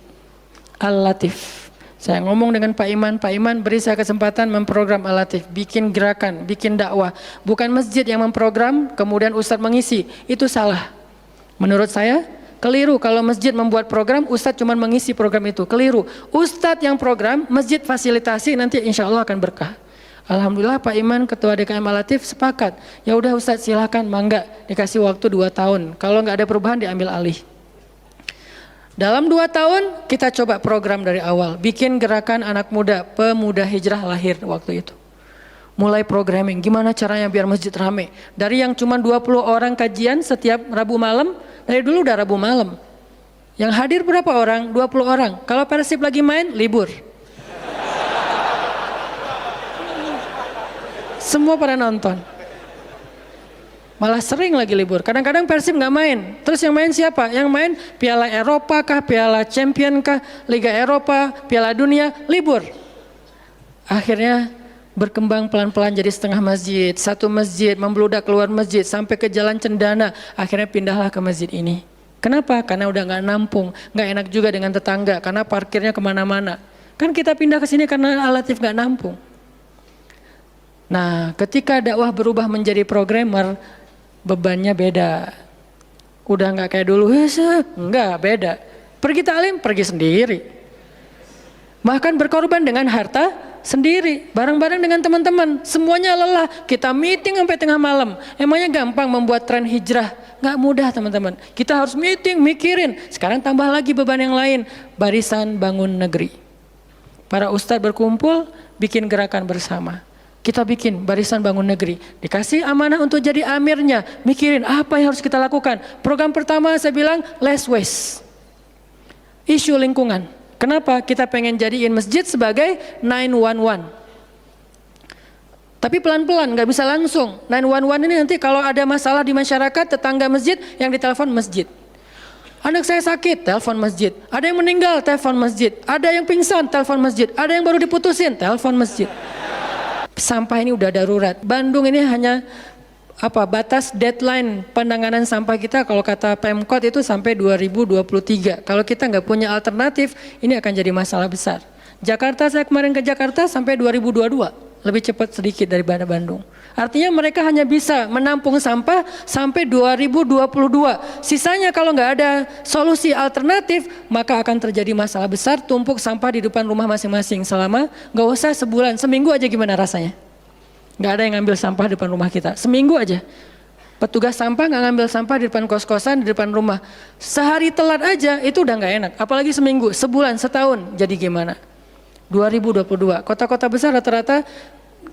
Al-Latif. Saya ngomong dengan Pak Iman beri saya kesempatan memprogram Al-Latif. Bikin gerakan, bikin dakwah. Bukan masjid yang memprogram, kemudian Ustadz mengisi. Itu salah. Menurut saya, Keliru kalau masjid membuat program, ustadz cuma mengisi program itu. Keliru. Ustadz yang program, masjid fasilitasi, nanti insya Allah akan berkah. Alhamdulillah Pak Iman, Ketua DKM Al-Latif sepakat. Ya udah Ustadz silahkan, mangga, dikasih waktu 2 tahun. Kalau nggak ada perubahan diambil alih. Dalam 2 tahun kita coba program dari awal. Bikin gerakan anak muda, pemuda hijrah lahir waktu itu. Mulai programming, gimana caranya biar masjid rame. Dari yang cuma 20 orang kajian setiap Rabu malam, dari dulu udah Rabu malam. Yang hadir berapa orang? 20 orang. Kalau Persib lagi main, libur. Semua pada nonton. Malah sering lagi libur. Kadang-kadang Persib nggak main. Terus yang main siapa? Yang main Piala Eropa kah, Piala Champion kah, Liga Eropa, Piala Dunia, libur. Akhirnya berkembang pelan-pelan jadi setengah masjid, satu masjid, membludak keluar masjid sampai ke Jalan Cendana. Akhirnya pindahlah ke masjid ini. Kenapa? Karena udah nggak nampung, nggak enak juga dengan tetangga karena parkirnya kemana-mana. Kan kita pindah ke sini karena Al-Latif nggak nampung. Nah, ketika dakwah berubah menjadi programmer, bebannya beda. Udah nggak kayak dulu, nggak beda. Pergi taklim, pergi sendiri. Bahkan berkorban dengan harta sendiri, bareng-bareng dengan teman-teman, semuanya lelah. Kita meeting sampai tengah malam. Emangnya gampang membuat tren hijrah? Nggak mudah teman-teman. Kita harus meeting, mikirin. Sekarang tambah lagi beban yang lain. Barisan Bangun Negeri. Para ustadz berkumpul, bikin gerakan bersama. Kita bikin Barisan Bangun Negeri. Dikasih amanah untuk jadi amirnya. Mikirin apa yang harus kita lakukan. Program pertama saya bilang less waste. Isu lingkungan. Kenapa? Kita pengen jadiin masjid sebagai 911. Tapi pelan-pelan, nggak bisa langsung. 911 ini nanti kalau ada masalah di masyarakat, tetangga masjid yang ditelepon masjid. Anak saya sakit, telepon masjid. Ada yang meninggal, telepon masjid. Ada yang pingsan, telepon masjid. Ada yang baru diputusin, telepon masjid. Sampah ini udah darurat. Bandung ini hanya batas deadline penanganan sampah kita kalau kata Pemkot itu sampai 2023. Kalau kita nggak punya alternatif, ini akan jadi masalah besar. Jakarta, saya kemarin ke Jakarta sampai 2022, lebih cepat sedikit daripada Bandung. Artinya mereka hanya bisa menampung sampah sampai 2022. Sisanya kalau nggak ada solusi alternatif, maka akan terjadi masalah besar, tumpuk sampah di depan rumah masing-masing selama nggak usah sebulan, seminggu aja gimana rasanya? Nggak ada yang ngambil sampah di depan rumah kita, seminggu aja. Petugas sampah nggak ngambil sampah di depan kos-kosan, di depan rumah. Sehari telat aja itu udah nggak enak, apalagi seminggu, sebulan, setahun, jadi gimana? 2022, kota-kota besar rata-rata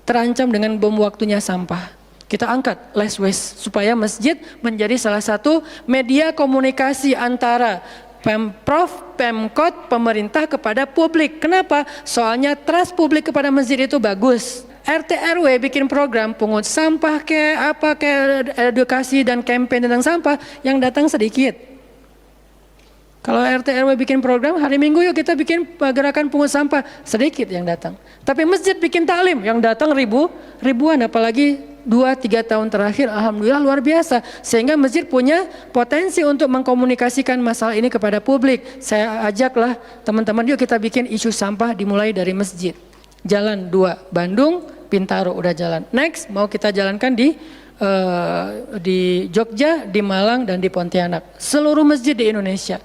terancam dengan bom waktunya sampah. Kita angkat less waste supaya masjid menjadi salah satu media komunikasi antara Pemprov, Pemkot, pemerintah kepada publik. Kenapa? Soalnya trust publik kepada masjid itu bagus. RT RW bikin program pungut sampah kayak edukasi dan campaign tentang sampah, yang datang sedikit. Kalau RT RW bikin program hari Minggu yuk kita bikin gerakan pungut sampah, sedikit yang datang. Tapi masjid bikin taklim yang datang ribuan, apalagi 2-3 tahun terakhir alhamdulillah luar biasa. Sehingga masjid punya potensi untuk mengkomunikasikan masalah ini kepada publik. Saya ajaklah teman-teman yuk kita bikin isu sampah dimulai dari masjid. Jalan 2 Bandung, Bintaro udah jalan. Next mau kita jalankan di Jogja, di Malang dan di Pontianak. Seluruh masjid di Indonesia.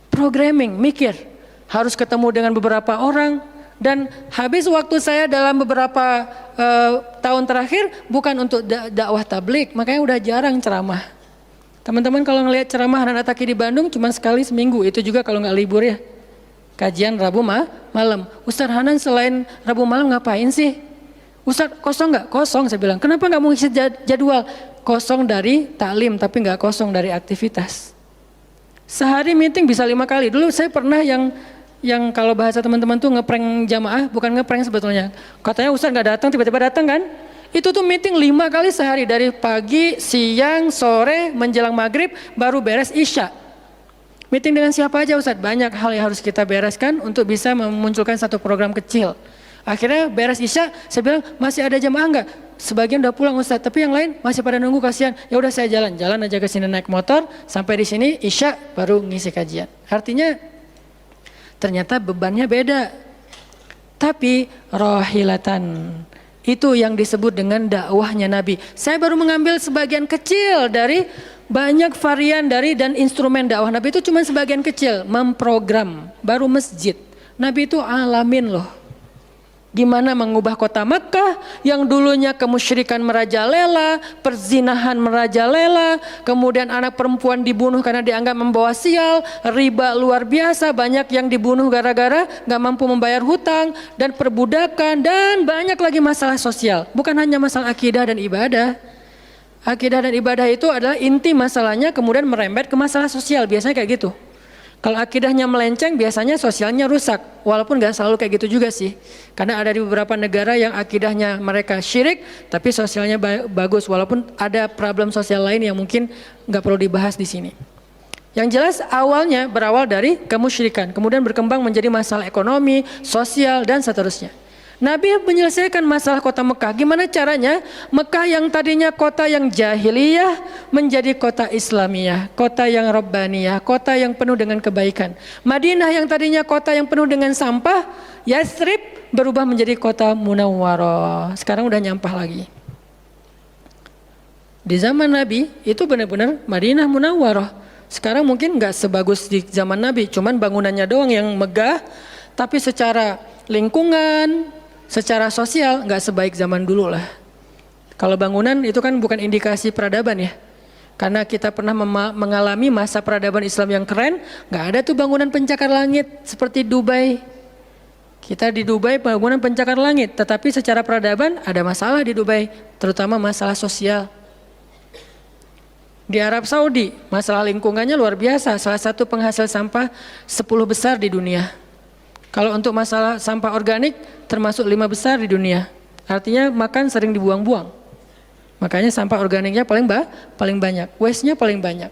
Programming, mikir, harus ketemu dengan beberapa orang, dan habis waktu saya dalam beberapa tahun terakhir bukan untuk dakwah tablik, makanya udah jarang ceramah. Teman-teman kalau ngelihat ceramah Hanan Attaqi di Bandung cuma sekali seminggu, itu juga kalau nggak libur ya. Kajian Rabu malam. Ustaz Hanan selain Rabu malam ngapain sih? Ustaz kosong nggak? Kosong, saya bilang. Kenapa nggak mau isi jadwal? Kosong dari taklim tapi nggak kosong dari aktivitas. Sehari meeting bisa 5 kali. Dulu saya pernah yang kalau bahasa teman-teman tuh ngeprank jamaah, bukan ngeprank sebetulnya. Katanya Ustaz nggak datang, tiba-tiba datang kan? Itu tuh meeting 5 kali sehari, dari pagi, siang, sore, menjelang maghrib, baru beres isya. Meeting dengan siapa aja Ustaz? Banyak hal yang harus kita bereskan untuk bisa memunculkan satu program kecil. Akhirnya beres isya, saya bilang masih ada jamaah enggak? Sebagian udah pulang Ustaz, tapi yang lain masih pada nunggu, kasihan. Ya udah saya jalan aja ke sini naik motor, sampai di sini isya baru ngisi kajian. Artinya ternyata bebannya beda. Tapi rohilatan, Itu yang disebut dengan dakwahnya Nabi. Saya baru mengambil sebagian kecil dari banyak varian dari dan instrumen dakwah Nabi, itu cuma sebagian kecil, memprogram, baru masjid. Nabi itu alamin loh. Gimana mengubah kota Mekah yang dulunya kemusyrikan merajalela, perzinahan merajalela, kemudian anak perempuan dibunuh karena dianggap membawa sial, riba luar biasa, banyak yang dibunuh gara-gara gak mampu membayar hutang, dan perbudakan, dan banyak lagi masalah sosial. Bukan hanya masalah akidah dan ibadah. Akidah dan ibadah itu adalah inti masalahnya, kemudian merembet ke masalah sosial, biasanya kayak gitu. Kalau akidahnya melenceng, biasanya sosialnya rusak. Walaupun gak selalu kayak gitu juga sih. Karena ada di beberapa negara yang akidahnya mereka syirik, tapi sosialnya bagus. Walaupun ada problem sosial lain yang mungkin gak perlu dibahas di sini. Yang jelas awalnya berawal dari kemusyrikan, kemudian berkembang menjadi masalah ekonomi, sosial, dan seterusnya. Nabi menyelesaikan masalah kota Mekah. Gimana caranya? Mekah yang tadinya kota yang jahiliyah menjadi kota Islamiyah, kota yang Rabbaniyah, kota yang penuh dengan kebaikan. Madinah yang tadinya kota yang penuh dengan sampah, Yathrib berubah menjadi kota Munawwarah. Sekarang udah nyampah lagi. Di zaman Nabi itu benar-benar Madinah Munawwarah. Sekarang mungkin nggak sebagus di zaman Nabi, cuman bangunannya doang yang megah, tapi secara lingkungan, secara sosial nggak sebaik zaman dulu lah. Kalau bangunan itu kan bukan indikasi peradaban ya. Karena kita pernah mengalami masa peradaban Islam yang keren, nggak ada tuh bangunan pencakar langit seperti Dubai. Kita di Dubai bangunan pencakar langit, tetapi secara peradaban ada masalah di Dubai, terutama masalah sosial. Di Arab Saudi masalah lingkungannya luar biasa, salah satu penghasil sampah 10 besar di dunia. Kalau untuk masalah sampah organik termasuk 5 besar di dunia. Artinya makan sering dibuang-buang. Makanya sampah organiknya paling banyak, waste-nya paling banyak.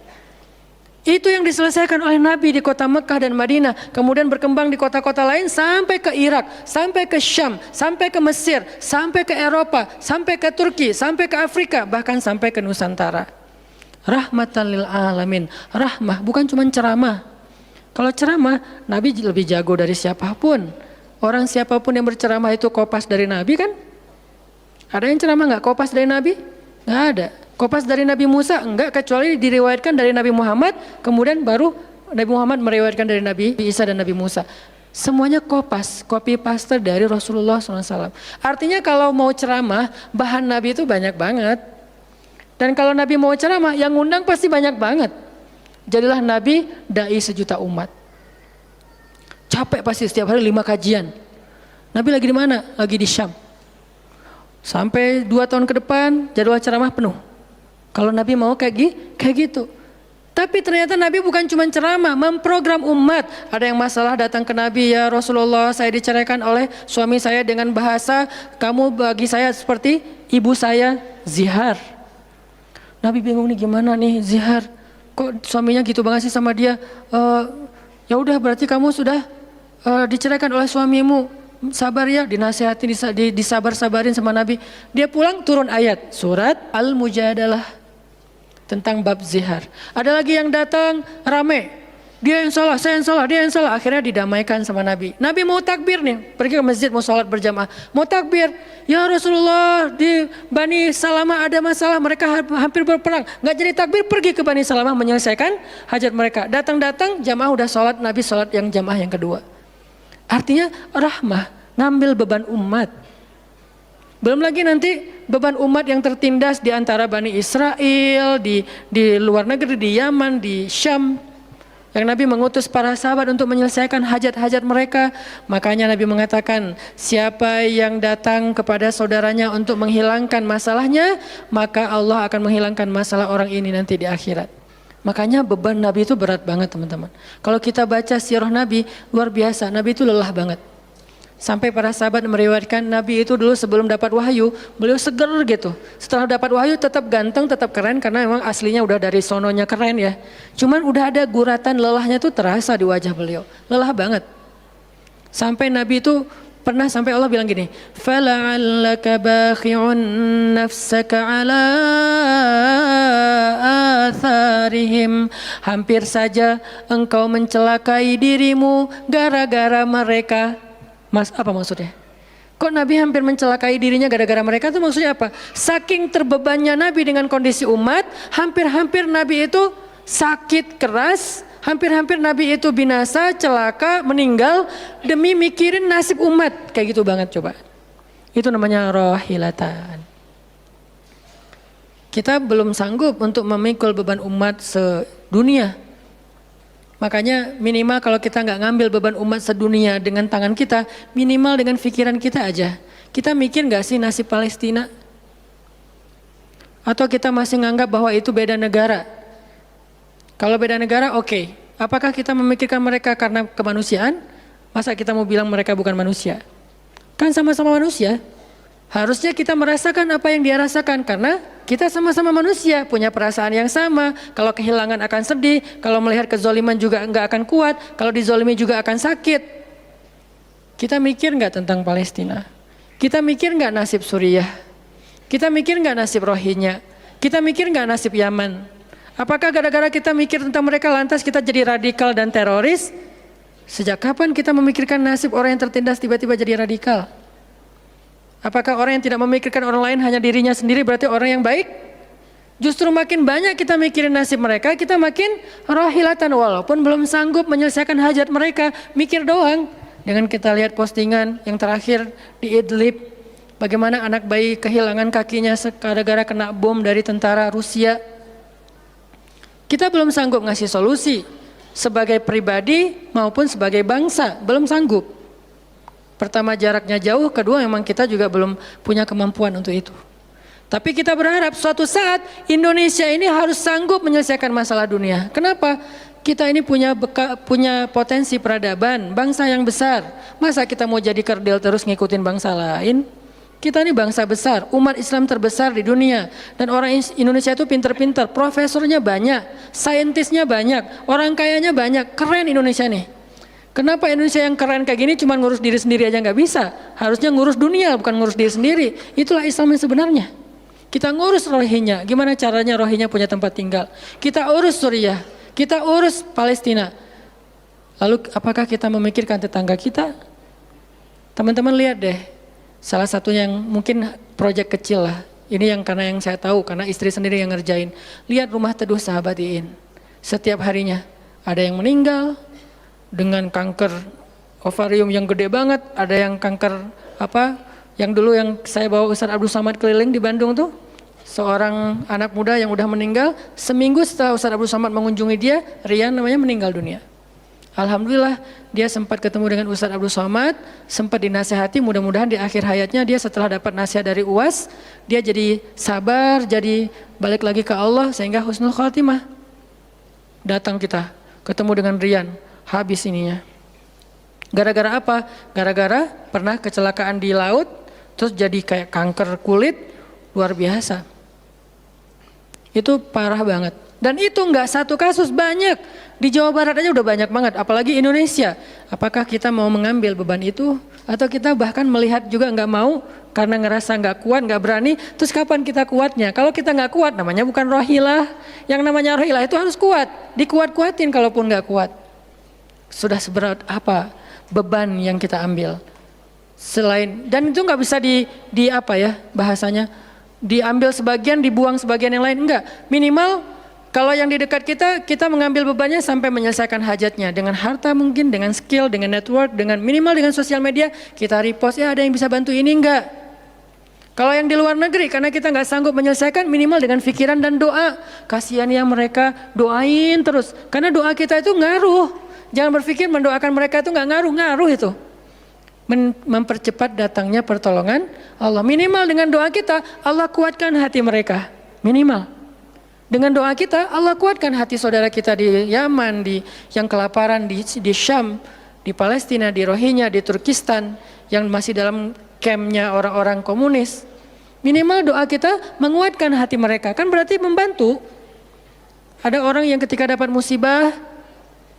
Itu yang diselesaikan oleh Nabi di kota Mekah dan Madinah, kemudian berkembang di kota-kota lain sampai ke Irak, sampai ke Syam, sampai ke Mesir, sampai ke Eropa, sampai ke Turki, sampai ke Afrika, bahkan sampai ke Nusantara. Rahmatan lil alamin. Rahmah bukan cuma ceramah. Kalau ceramah, Nabi lebih jago dari siapapun. Orang siapapun yang berceramah itu kopas dari Nabi kan? Ada yang ceramah nggak kopas dari Nabi? Nggak ada. Kopas dari Nabi Musa? Enggak, kecuali diriwayatkan dari Nabi Muhammad, kemudian baru Nabi Muhammad meriwayatkan dari Nabi Isa dan Nabi Musa. Semuanya kopas, copy paste dari Rasulullah SAW. Artinya kalau mau ceramah, bahan Nabi itu banyak banget. Dan kalau Nabi mau ceramah, yang ngundang pasti banyak banget. Jadilah Nabi dai sejuta umat. Capek pasti setiap hari 5 kajian. Nabi lagi di mana? Lagi di Syam. Sampai 2 tahun ke depan jadwal ceramah penuh. Kalau Nabi mau kayak gitu. Tapi ternyata Nabi bukan cuma ceramah, memprogram umat. Ada yang masalah datang ke Nabi, ya Rasulullah, saya diceraikan oleh suami saya dengan bahasa kamu bagi saya seperti ibu saya, zihar. Nabi bingung nih, gimana nih zihar? Kok suaminya gitu banget sih sama dia? Ya udah, berarti kamu sudah diceraikan oleh suamimu. Sabar ya, dinasihati, disabar-sabarin sama Nabi. Dia pulang turun ayat surat Al-Mujadalah tentang bab zihar. Ada lagi yang datang rame. Dia yang salah, saya yang salah, dia yang salah. Akhirnya didamaikan sama Nabi. Nabi mau takbir nih, pergi ke masjid mau sholat berjamaah. Mau takbir, ya Rasulullah, di Bani Salamah ada masalah, mereka hampir berperang. Gak jadi takbir, pergi ke Bani Salamah menyelesaikan hajat mereka. Datang-datang jamaah udah sholat, Nabi sholat yang jamaah yang kedua. Artinya rahmah, ngambil beban umat. Belum lagi nanti beban umat yang tertindas di antara Bani Israel, di luar negeri, di Yaman, di Syam. Yang Nabi mengutus para sahabat untuk menyelesaikan hajat-hajat mereka. Makanya Nabi mengatakan, siapa yang datang kepada saudaranya untuk menghilangkan masalahnya, maka Allah akan menghilangkan masalah orang ini nanti di akhirat. Makanya beban Nabi itu berat banget teman-teman. Kalau kita baca sirah Nabi, luar biasa, Nabi itu lelah banget. Sampai para sahabat meriwayatkan Nabi itu dulu sebelum dapat wahyu, beliau seger gitu. Setelah dapat wahyu tetap ganteng, tetap keren karena memang aslinya udah dari sononya keren ya. Cuman udah ada guratan lelahnya tuh terasa di wajah beliau. Lelah banget. Sampai Nabi itu pernah sampai Allah bilang gini, "Fala'allaka bakhi'un nafsaka 'ala atharihim." Hampir saja engkau mencelakai dirimu gara-gara mereka. Apa maksudnya? Kok Nabi hampir mencelakai dirinya gara-gara mereka, itu maksudnya apa? Saking terbebannya Nabi dengan kondisi umat, hampir-hampir Nabi itu sakit keras, hampir-hampir Nabi itu binasa, celaka, meninggal demi mikirin nasib umat. Kayak gitu banget coba. Itu namanya rohilatan. Kita belum sanggup untuk memikul beban umat sedunia. Makanya minimal kalau kita nggak ngambil beban umat sedunia dengan tangan kita, minimal dengan pikiran kita aja. Kita mikir nggak sih nasib Palestina? Atau kita masih nganggap bahwa itu beda negara? Kalau beda negara oke. Apakah kita memikirkan mereka karena kemanusiaan? Masa kita mau bilang mereka bukan manusia? Kan sama-sama manusia. Harusnya kita merasakan apa yang dia rasakan karena kita sama-sama manusia, punya perasaan yang sama. Kalau kehilangan akan sedih, kalau melihat kezoliman juga nggak akan kuat, kalau dizolimi juga akan sakit. Kita mikir nggak tentang Palestina? Kita mikir nggak nasib Suriah? Kita mikir nggak nasib Rohingya? Kita mikir nggak nasib Yaman? Apakah gara-gara kita mikir tentang mereka lantas kita jadi radikal dan teroris? Sejak kapan kita memikirkan nasib orang yang tertindas tiba-tiba jadi radikal? Apakah orang yang tidak memikirkan orang lain hanya dirinya sendiri berarti orang yang baik? Justru makin banyak kita mikirin nasib mereka, kita makin rohilatan walaupun belum sanggup menyelesaikan hajat mereka, mikir doang. Dengan kita lihat postingan yang terakhir di Idlib, bagaimana anak bayi kehilangan kakinya gara-gara kena bom dari tentara Rusia. Kita belum sanggup ngasih solusi sebagai pribadi maupun sebagai bangsa, belum sanggup. Pertama jaraknya jauh, kedua memang kita juga belum punya kemampuan untuk itu. Tapi kita berharap suatu saat Indonesia ini harus sanggup menyelesaikan masalah dunia. Kenapa? Kita ini punya potensi peradaban, bangsa yang besar. Masa kita mau jadi kerdil terus ngikutin bangsa lain? Kita ini bangsa besar, umat Islam terbesar di dunia. Dan orang Indonesia itu pinter-pinter, profesornya banyak, saintisnya banyak, orang kayanya banyak, keren Indonesia nih. Kenapa Indonesia yang keren kayak gini cuma ngurus diri sendiri aja nggak bisa? Harusnya ngurus dunia bukan ngurus diri sendiri. Itulah Islam yang sebenarnya. Kita ngurus Rohingya, gimana caranya Rohingya punya tempat tinggal? Kita urus Suriah, kita urus Palestina. Lalu apakah kita memikirkan tetangga kita? Teman-teman lihat deh, salah satu yang mungkin proyek kecil lah. Ini yang karena yang saya tahu, karena istri sendiri yang ngerjain. Lihat rumah teduh Sahabat Iin. Setiap harinya ada yang meninggal dengan kanker ovarium yang gede banget, ada yang kanker yang dulu yang saya bawa Ustaz Abdul Somad keliling di Bandung tuh, seorang anak muda yang udah meninggal, seminggu setelah Ustaz Abdul Somad mengunjungi dia, Rian namanya, meninggal dunia. Alhamdulillah dia sempat ketemu dengan Ustaz Abdul Somad, sempat dinasehati, mudah-mudahan di akhir hayatnya dia setelah dapat nasihat dari UAS, dia jadi sabar, jadi balik lagi ke Allah sehingga husnul khatimah. Datang kita ketemu dengan Rian, habis ininya. Gara-gara apa? Gara-gara pernah kecelakaan di laut, terus jadi kayak kanker kulit, luar biasa. Itu parah banget. Dan itu enggak satu kasus, banyak. Di Jawa Barat aja udah banyak banget, apalagi Indonesia. Apakah kita mau mengambil beban itu? Atau kita bahkan melihat juga enggak mau, karena ngerasa enggak kuat, enggak berani. Terus kapan kita kuatnya? Kalau kita enggak kuat, namanya bukan rohilah. Yang namanya rohilah itu harus kuat. Dikuat-kuatin kalaupun enggak kuat. Sudah seberat apa beban yang kita ambil selain, dan itu nggak bisa bahasanya diambil sebagian dibuang sebagian yang lain, enggak. Minimal kalau yang di dekat kita mengambil bebannya sampai menyelesaikan hajatnya dengan harta, mungkin dengan skill, dengan network, dengan minimal dengan sosial media kita repost, ya ada yang bisa bantu ini, enggak. Kalau yang di luar negeri karena kita nggak sanggup menyelesaikan, minimal dengan pikiran dan doa. Kasihan ya mereka, doain terus karena doa kita itu ngaruh. Jangan berpikir mendoakan mereka itu nggak ngaruh itu. Mempercepat datangnya pertolongan Allah. Minimal dengan doa kita, Allah kuatkan hati mereka. Minimal. Dengan doa kita, Allah kuatkan hati saudara kita di Yaman, yang kelaparan di Syam, di Palestina, di Rohingya, di Turkistan, yang masih dalam campnya orang-orang komunis. Minimal doa kita menguatkan hati mereka. Kan berarti membantu. Ada orang yang ketika dapat musibah,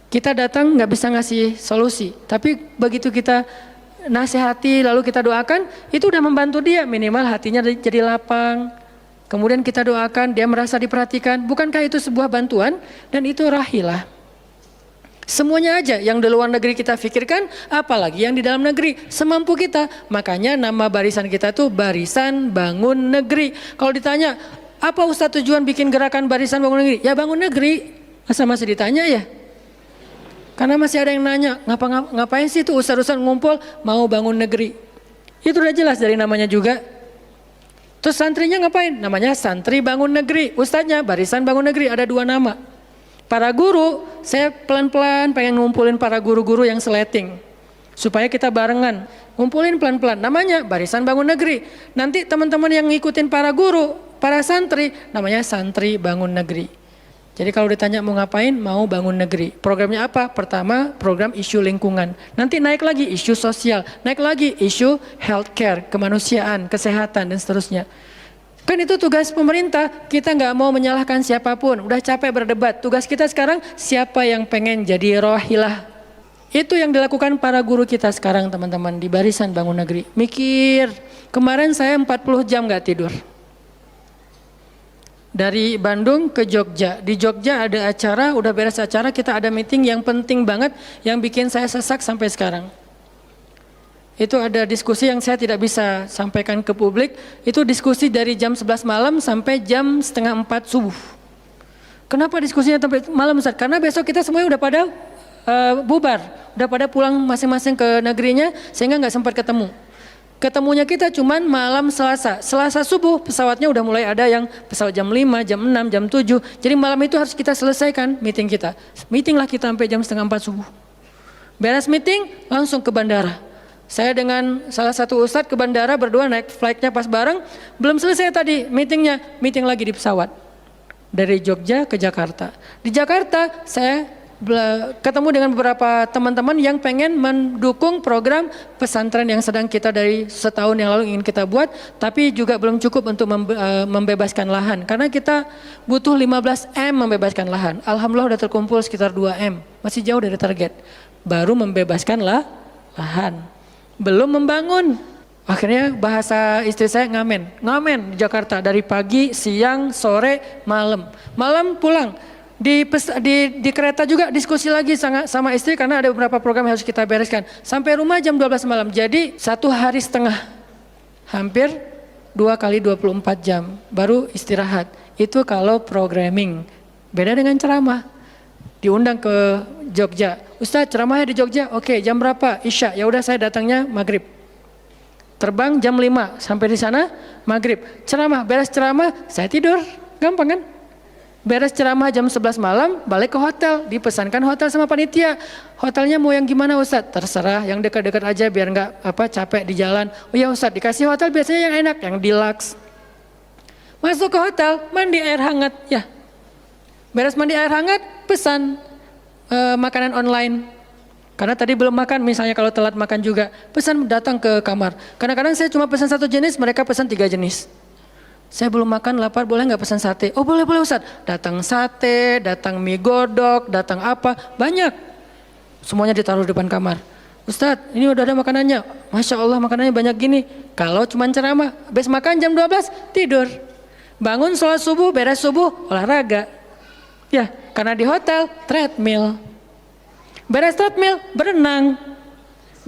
kita datang nggak bisa ngasih solusi, tapi begitu kita nasihati lalu kita doakan, itu udah membantu dia, minimal hatinya jadi lapang. Kemudian kita doakan, dia merasa diperhatikan. Bukankah itu sebuah bantuan? Dan itu rahilah. Semuanya aja yang di luar negeri kita pikirkan, apalagi yang di dalam negeri, semampu kita. Makanya nama barisan kita tuh Barisan Bangun Negeri. Kalau ditanya, apa Ustadz tujuan bikin gerakan Barisan Bangun Negeri? Ya bangun negeri. Masa masih ditanya ya? Karena masih ada yang nanya, ngapain sih tuh ustadz-ustadz ngumpul mau bangun negeri? Itu udah jelas dari namanya juga. Terus santrinya ngapain? Namanya Santri Bangun Negeri. Ustadznya Barisan Bangun Negeri, ada 2 nama. Para guru, saya pelan-pelan pengen ngumpulin para guru-guru yang seleting. Supaya kita barengan, ngumpulin pelan-pelan. Namanya Barisan Bangun Negeri. Nanti teman-teman yang ngikutin para guru, para santri, namanya Santri Bangun Negeri. Jadi kalau ditanya mau ngapain, mau bangun negeri. Programnya apa? Pertama, program isu lingkungan. Nanti naik lagi isu sosial, naik lagi isu healthcare, kemanusiaan, kesehatan, dan seterusnya. Kan itu tugas pemerintah, kita nggak mau menyalahkan siapapun, udah capek berdebat. Tugas kita sekarang siapa yang pengen jadi rohilah. Itu yang dilakukan para guru kita sekarang teman-teman di Barisan Bangun Negeri. Mikir, kemarin saya 40 jam nggak tidur. Dari Bandung ke Jogja, di Jogja ada acara, udah beres acara kita ada meeting yang penting banget yang bikin saya sesak sampai sekarang. Itu ada diskusi yang saya tidak bisa sampaikan ke publik. Itu diskusi dari jam 11 malam sampai jam setengah 4 subuh. Kenapa diskusinya sampai malam Ustaz? Karena besok kita semuanya udah pada bubar. Udah pada pulang masing-masing ke negerinya sehingga nggak sempat ketemu. Ketemunya kita cuman malam Selasa. Selasa subuh pesawatnya udah mulai ada yang pesawat jam 5, jam 6, jam 7. Jadi malam itu harus kita selesaikan meeting kita. Meeting lah kita sampai jam setengah 4 subuh. Beres meeting langsung ke bandara. Saya dengan salah satu ustadz ke bandara berdua naik flightnya pas bareng. Belum selesai tadi meetingnya, meeting lagi di pesawat. Dari Jogja ke Jakarta. Di Jakarta saya ketemu dengan beberapa teman-teman yang pengen mendukung program pesantren yang sedang kita dari setahun yang lalu ingin kita buat. Tapi juga belum cukup untuk membebaskan lahan. Karena kita butuh 15 M membebaskan lahan. Alhamdulillah udah terkumpul sekitar 2 M. Masih jauh dari target. Baru membebaskan lahan. Belum membangun. Akhirnya bahasa istri saya ngamen di Jakarta dari pagi, siang, sore, malam. Malam pulang. Di kereta juga diskusi lagi sama istri karena ada beberapa program yang harus kita bereskan. Sampai rumah jam 12 malam. Jadi 1 hari setengah. Hampir 2 kali 24 jam. Baru istirahat. Itu kalau programming. Beda dengan ceramah. Diundang ke Jogja. Ustadz ceramahnya di Jogja, oke jam berapa? Isya, ya udah saya datangnya maghrib. Terbang jam 5, sampai di sana maghrib. Ceramah, beres ceramah, saya tidur. Gampang kan? Beres ceramah jam 11 malam, balik ke hotel. Dipesankan hotel sama panitia. Hotelnya mau yang gimana Ustadz? Terserah, yang dekat-dekat aja biar nggak capek di jalan. Oh ya Ustadz, dikasih hotel biasanya yang enak, yang deluxe. Masuk ke hotel, mandi air hangat, ya. Beres mandi air hangat, pesan makanan online. Karena tadi belum makan, misalnya kalau telat makan juga, pesan datang ke kamar. Kadang-kadang saya cuma pesan 1 jenis, mereka pesan 3 jenis. Saya belum makan, lapar, boleh nggak pesan sate? Oh boleh Ustadz. Datang sate, datang mie godok, datang apa, banyak. Semuanya ditaruh di depan kamar. Ustadz, ini udah ada makanannya. Masya Allah makanannya banyak gini. Kalau cuma ceramah, habis makan jam 12, tidur. Bangun sholat subuh, beres subuh, olahraga. Ya, karena di hotel, treadmill. Beres treadmill, berenang.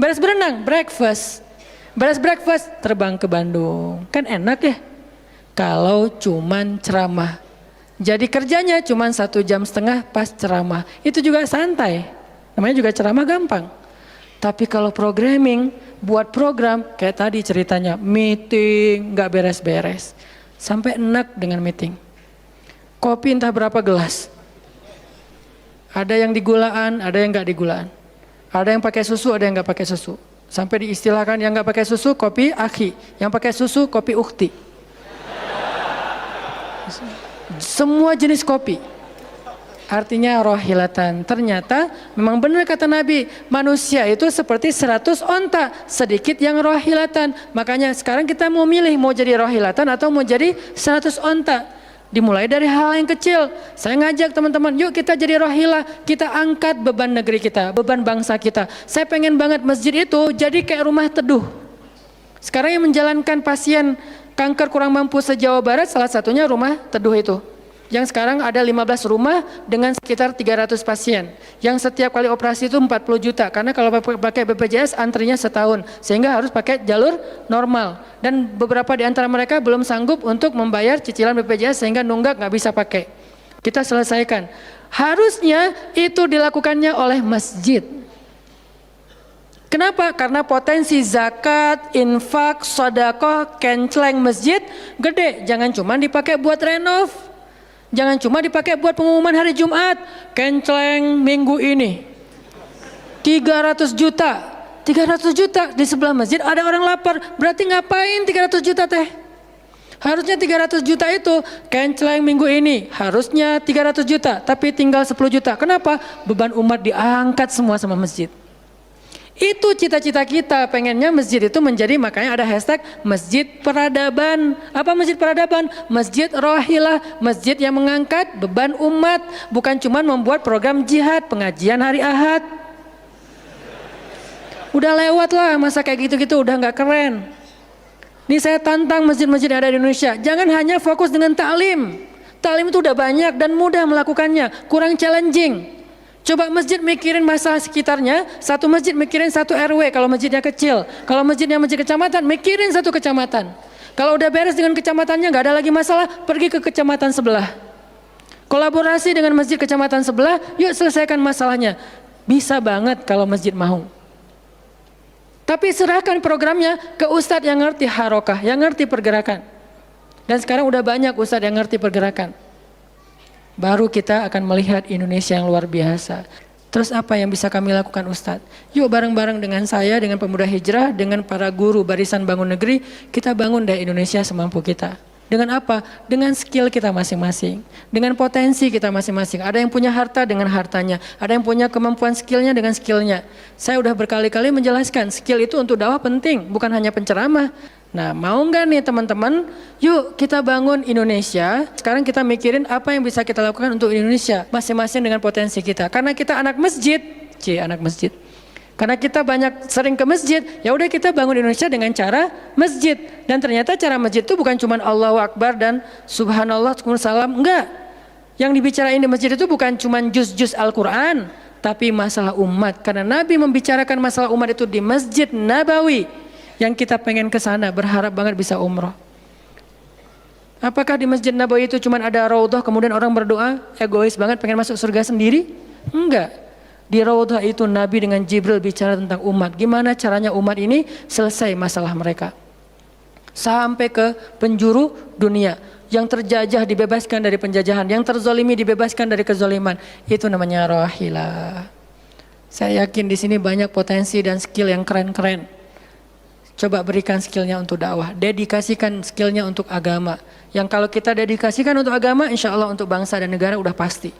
Beres berenang, breakfast. Beres breakfast, terbang ke Bandung. Kan enak ya? Kalau cuman ceramah. Jadi kerjanya cuman 1,5 jam pas ceramah. Itu juga santai. Namanya juga ceramah gampang. Tapi kalau programming, buat program, kayak tadi ceritanya, meeting, gak beres-beres. Sampai enak dengan meeting. Kopi entah berapa gelas. Ada yang digulaan, ada yang nggak digulaan. Ada yang pakai susu, ada yang nggak pakai susu. Sampai diistilahkan yang nggak pakai susu kopi akhi, yang pakai susu kopi ukhti. Semua jenis kopi. Artinya rohilatan. Ternyata memang benar kata Nabi, manusia itu seperti 100 onta, sedikit yang rohilatan. Makanya sekarang kita mau milih mau jadi rohilatan atau mau jadi 100 onta. Dimulai dari hal yang kecil. Saya ngajak teman-teman, yuk kita jadi rohilah, kita angkat beban negeri kita, beban bangsa kita. Saya pengen banget masjid itu jadi kayak rumah teduh. Sekarang yang menjalankan pasien kanker kurang mampu se-Jawa Barat, salah satunya rumah teduh itu. Yang sekarang ada 15 rumah dengan sekitar 300 pasien. Yang setiap kali operasi itu 40 juta. Karena kalau pakai BPJS antrinya setahun. Sehingga harus pakai jalur normal. Dan beberapa di antara mereka belum sanggup untuk membayar cicilan BPJS sehingga nunggak nggak bisa pakai. Kita selesaikan. Harusnya itu dilakukannya oleh masjid. Kenapa? Karena potensi zakat, infak, sedekah, kenceleng masjid gede. Jangan cuma dipakai buat renov. Jangan cuma dipakai buat pengumuman hari Jumat. Kenceleng minggu ini 300 juta. 300 juta di sebelah masjid ada orang lapar. Berarti ngapain 300 juta teh? Harusnya 300 juta itu kenceleng minggu ini. Harusnya 300 juta. Tapi tinggal 10 juta. Kenapa? Beban umat diangkat semua sama masjid. Itu cita-cita kita, pengennya masjid itu menjadi, makanya ada hashtag masjid peradaban. Apa masjid peradaban? Masjid rohilah, masjid yang mengangkat beban umat, bukan cuma membuat program jihad, pengajian hari Ahad. Udah lewat lah masa kayak gitu-gitu, udah nggak keren. Ini saya tantang masjid-masjid yang ada di Indonesia, jangan hanya fokus dengan taklim. Taklim itu udah banyak dan mudah melakukannya, kurang challenging. Coba masjid mikirin masalah sekitarnya, satu masjid mikirin satu RW kalau masjidnya kecil. Kalau masjidnya masjid kecamatan, mikirin satu kecamatan. Kalau udah beres dengan kecamatannya, nggak ada lagi masalah, pergi ke kecamatan sebelah. Kolaborasi dengan masjid kecamatan sebelah, yuk selesaikan masalahnya. Bisa banget kalau masjid mau. Tapi serahkan programnya ke ustadz yang ngerti harokah, yang ngerti pergerakan. Dan sekarang udah banyak ustadz yang ngerti pergerakan. Baru kita akan melihat Indonesia yang luar biasa. Terus apa yang bisa kami lakukan Ustadz? Yuk bareng-bareng dengan saya, dengan pemuda hijrah, dengan para guru barisan bangun negeri, kita bangun deh Indonesia semampu kita. Dengan apa? Dengan skill kita masing-masing. Dengan potensi kita masing-masing. Ada yang punya harta dengan hartanya. Ada yang punya kemampuan skillnya dengan skillnya. Saya udah berkali-kali menjelaskan, skill itu untuk dakwah penting, bukan hanya penceramah. Nah, mau nggak nih teman-teman? Yuk kita bangun Indonesia. Sekarang kita mikirin apa yang bisa kita lakukan untuk Indonesia, masing-masing dengan potensi kita. Karena kita anak masjid, anak masjid. Karena kita banyak sering ke masjid, ya udah kita bangun Indonesia dengan cara masjid. Dan ternyata cara masjid itu bukan cuma Allahu Akbar dan Subhanallah, salam, enggak. Yang dibicarain di masjid itu bukan cuma juz-juz Al-Quran, tapi masalah umat. Karena Nabi membicarakan masalah umat itu di Masjid Nabawi. Yang kita pengen ke sana, berharap banget bisa umroh. Apakah di Masjid Nabawi itu cuma ada raudhah kemudian orang berdoa, egois banget pengen masuk surga sendiri? Enggak. Di raudhah itu Nabi dengan Jibril bicara tentang umat. Gimana caranya umat ini selesai masalah mereka. Sampai ke penjuru dunia. Yang terjajah dibebaskan dari penjajahan, yang terzolimi dibebaskan dari kezoliman. Itu namanya rahilah. Saya yakin di sini banyak potensi dan skill yang keren-keren. Coba berikan skillnya untuk dakwah, dedikasikan skillnya untuk agama. Yang kalau kita dedikasikan untuk agama, insya Allah untuk bangsa dan negara udah pasti.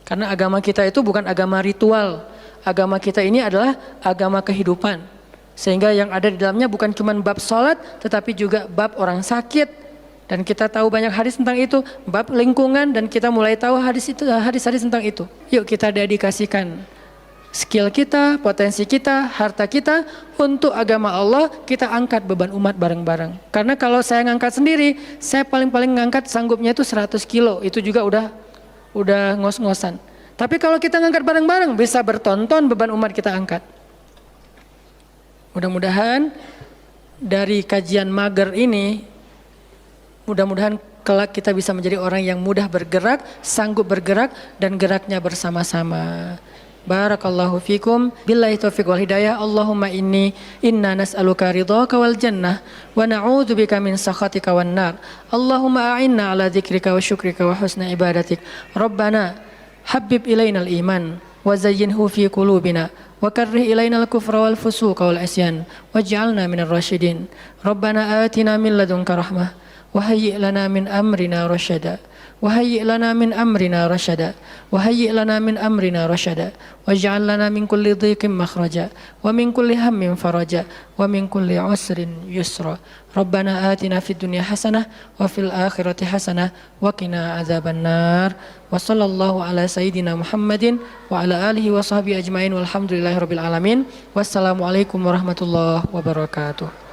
Karena agama kita itu bukan agama ritual. Agama kita ini adalah agama kehidupan. Sehingga yang ada di dalamnya bukan cuma bab sholat, tetapi juga bab orang sakit. Dan kita tahu banyak hadis tentang itu, bab lingkungan, dan kita mulai tahu hadis-hadis tentang itu. Yuk kita dedikasikan skill kita, potensi kita, harta kita untuk agama Allah, kita angkat beban umat bareng-bareng. Karena kalau saya ngangkat sendiri, saya paling-paling ngangkat sanggupnya itu 100 kilo, itu juga udah ngos-ngosan. Tapi kalau kita ngangkat bareng-bareng, bisa bertonton beban umat kita angkat. Mudah-mudahan dari kajian mager ini, mudah-mudahan kelak kita bisa menjadi orang yang mudah bergerak, sanggup bergerak, dan geraknya bersama-sama. Barakallahu fikum, billahi taufiq wal hidayah. Allahumma inna nas'aluka ridhaka wal jannah wa na'udzubika min sakhatika wan nar. Allahumma a'inna ala dzikrika wa syukrika wa husna ibadatik. Rabbana habbib ilainal iman wa zayyinhu fi qulubina wa karrih ilainal kufra wal fusuqa wal isyan waj'alna minar rasyidin. Rabbana atina min ladunka rahmah wa hayyi' lana min amrina rasyada. وهيئ لنا من أمرنا رشدا وهيئ لنا من أمرنا رشدا واجعل لنا من كل ضيق مخرجا ومن كل هم فرجا ومن كل عسر يسرا ربنا آتنا في الدنيا حسنة وفي الآخرة حسنة وقنا عذاب النار وصلى الله على سيدنا محمد وعلى آله وصحبه أجمعين والحمد لله رب العالمين والسلام عليكم ورحمة الله وبركاته.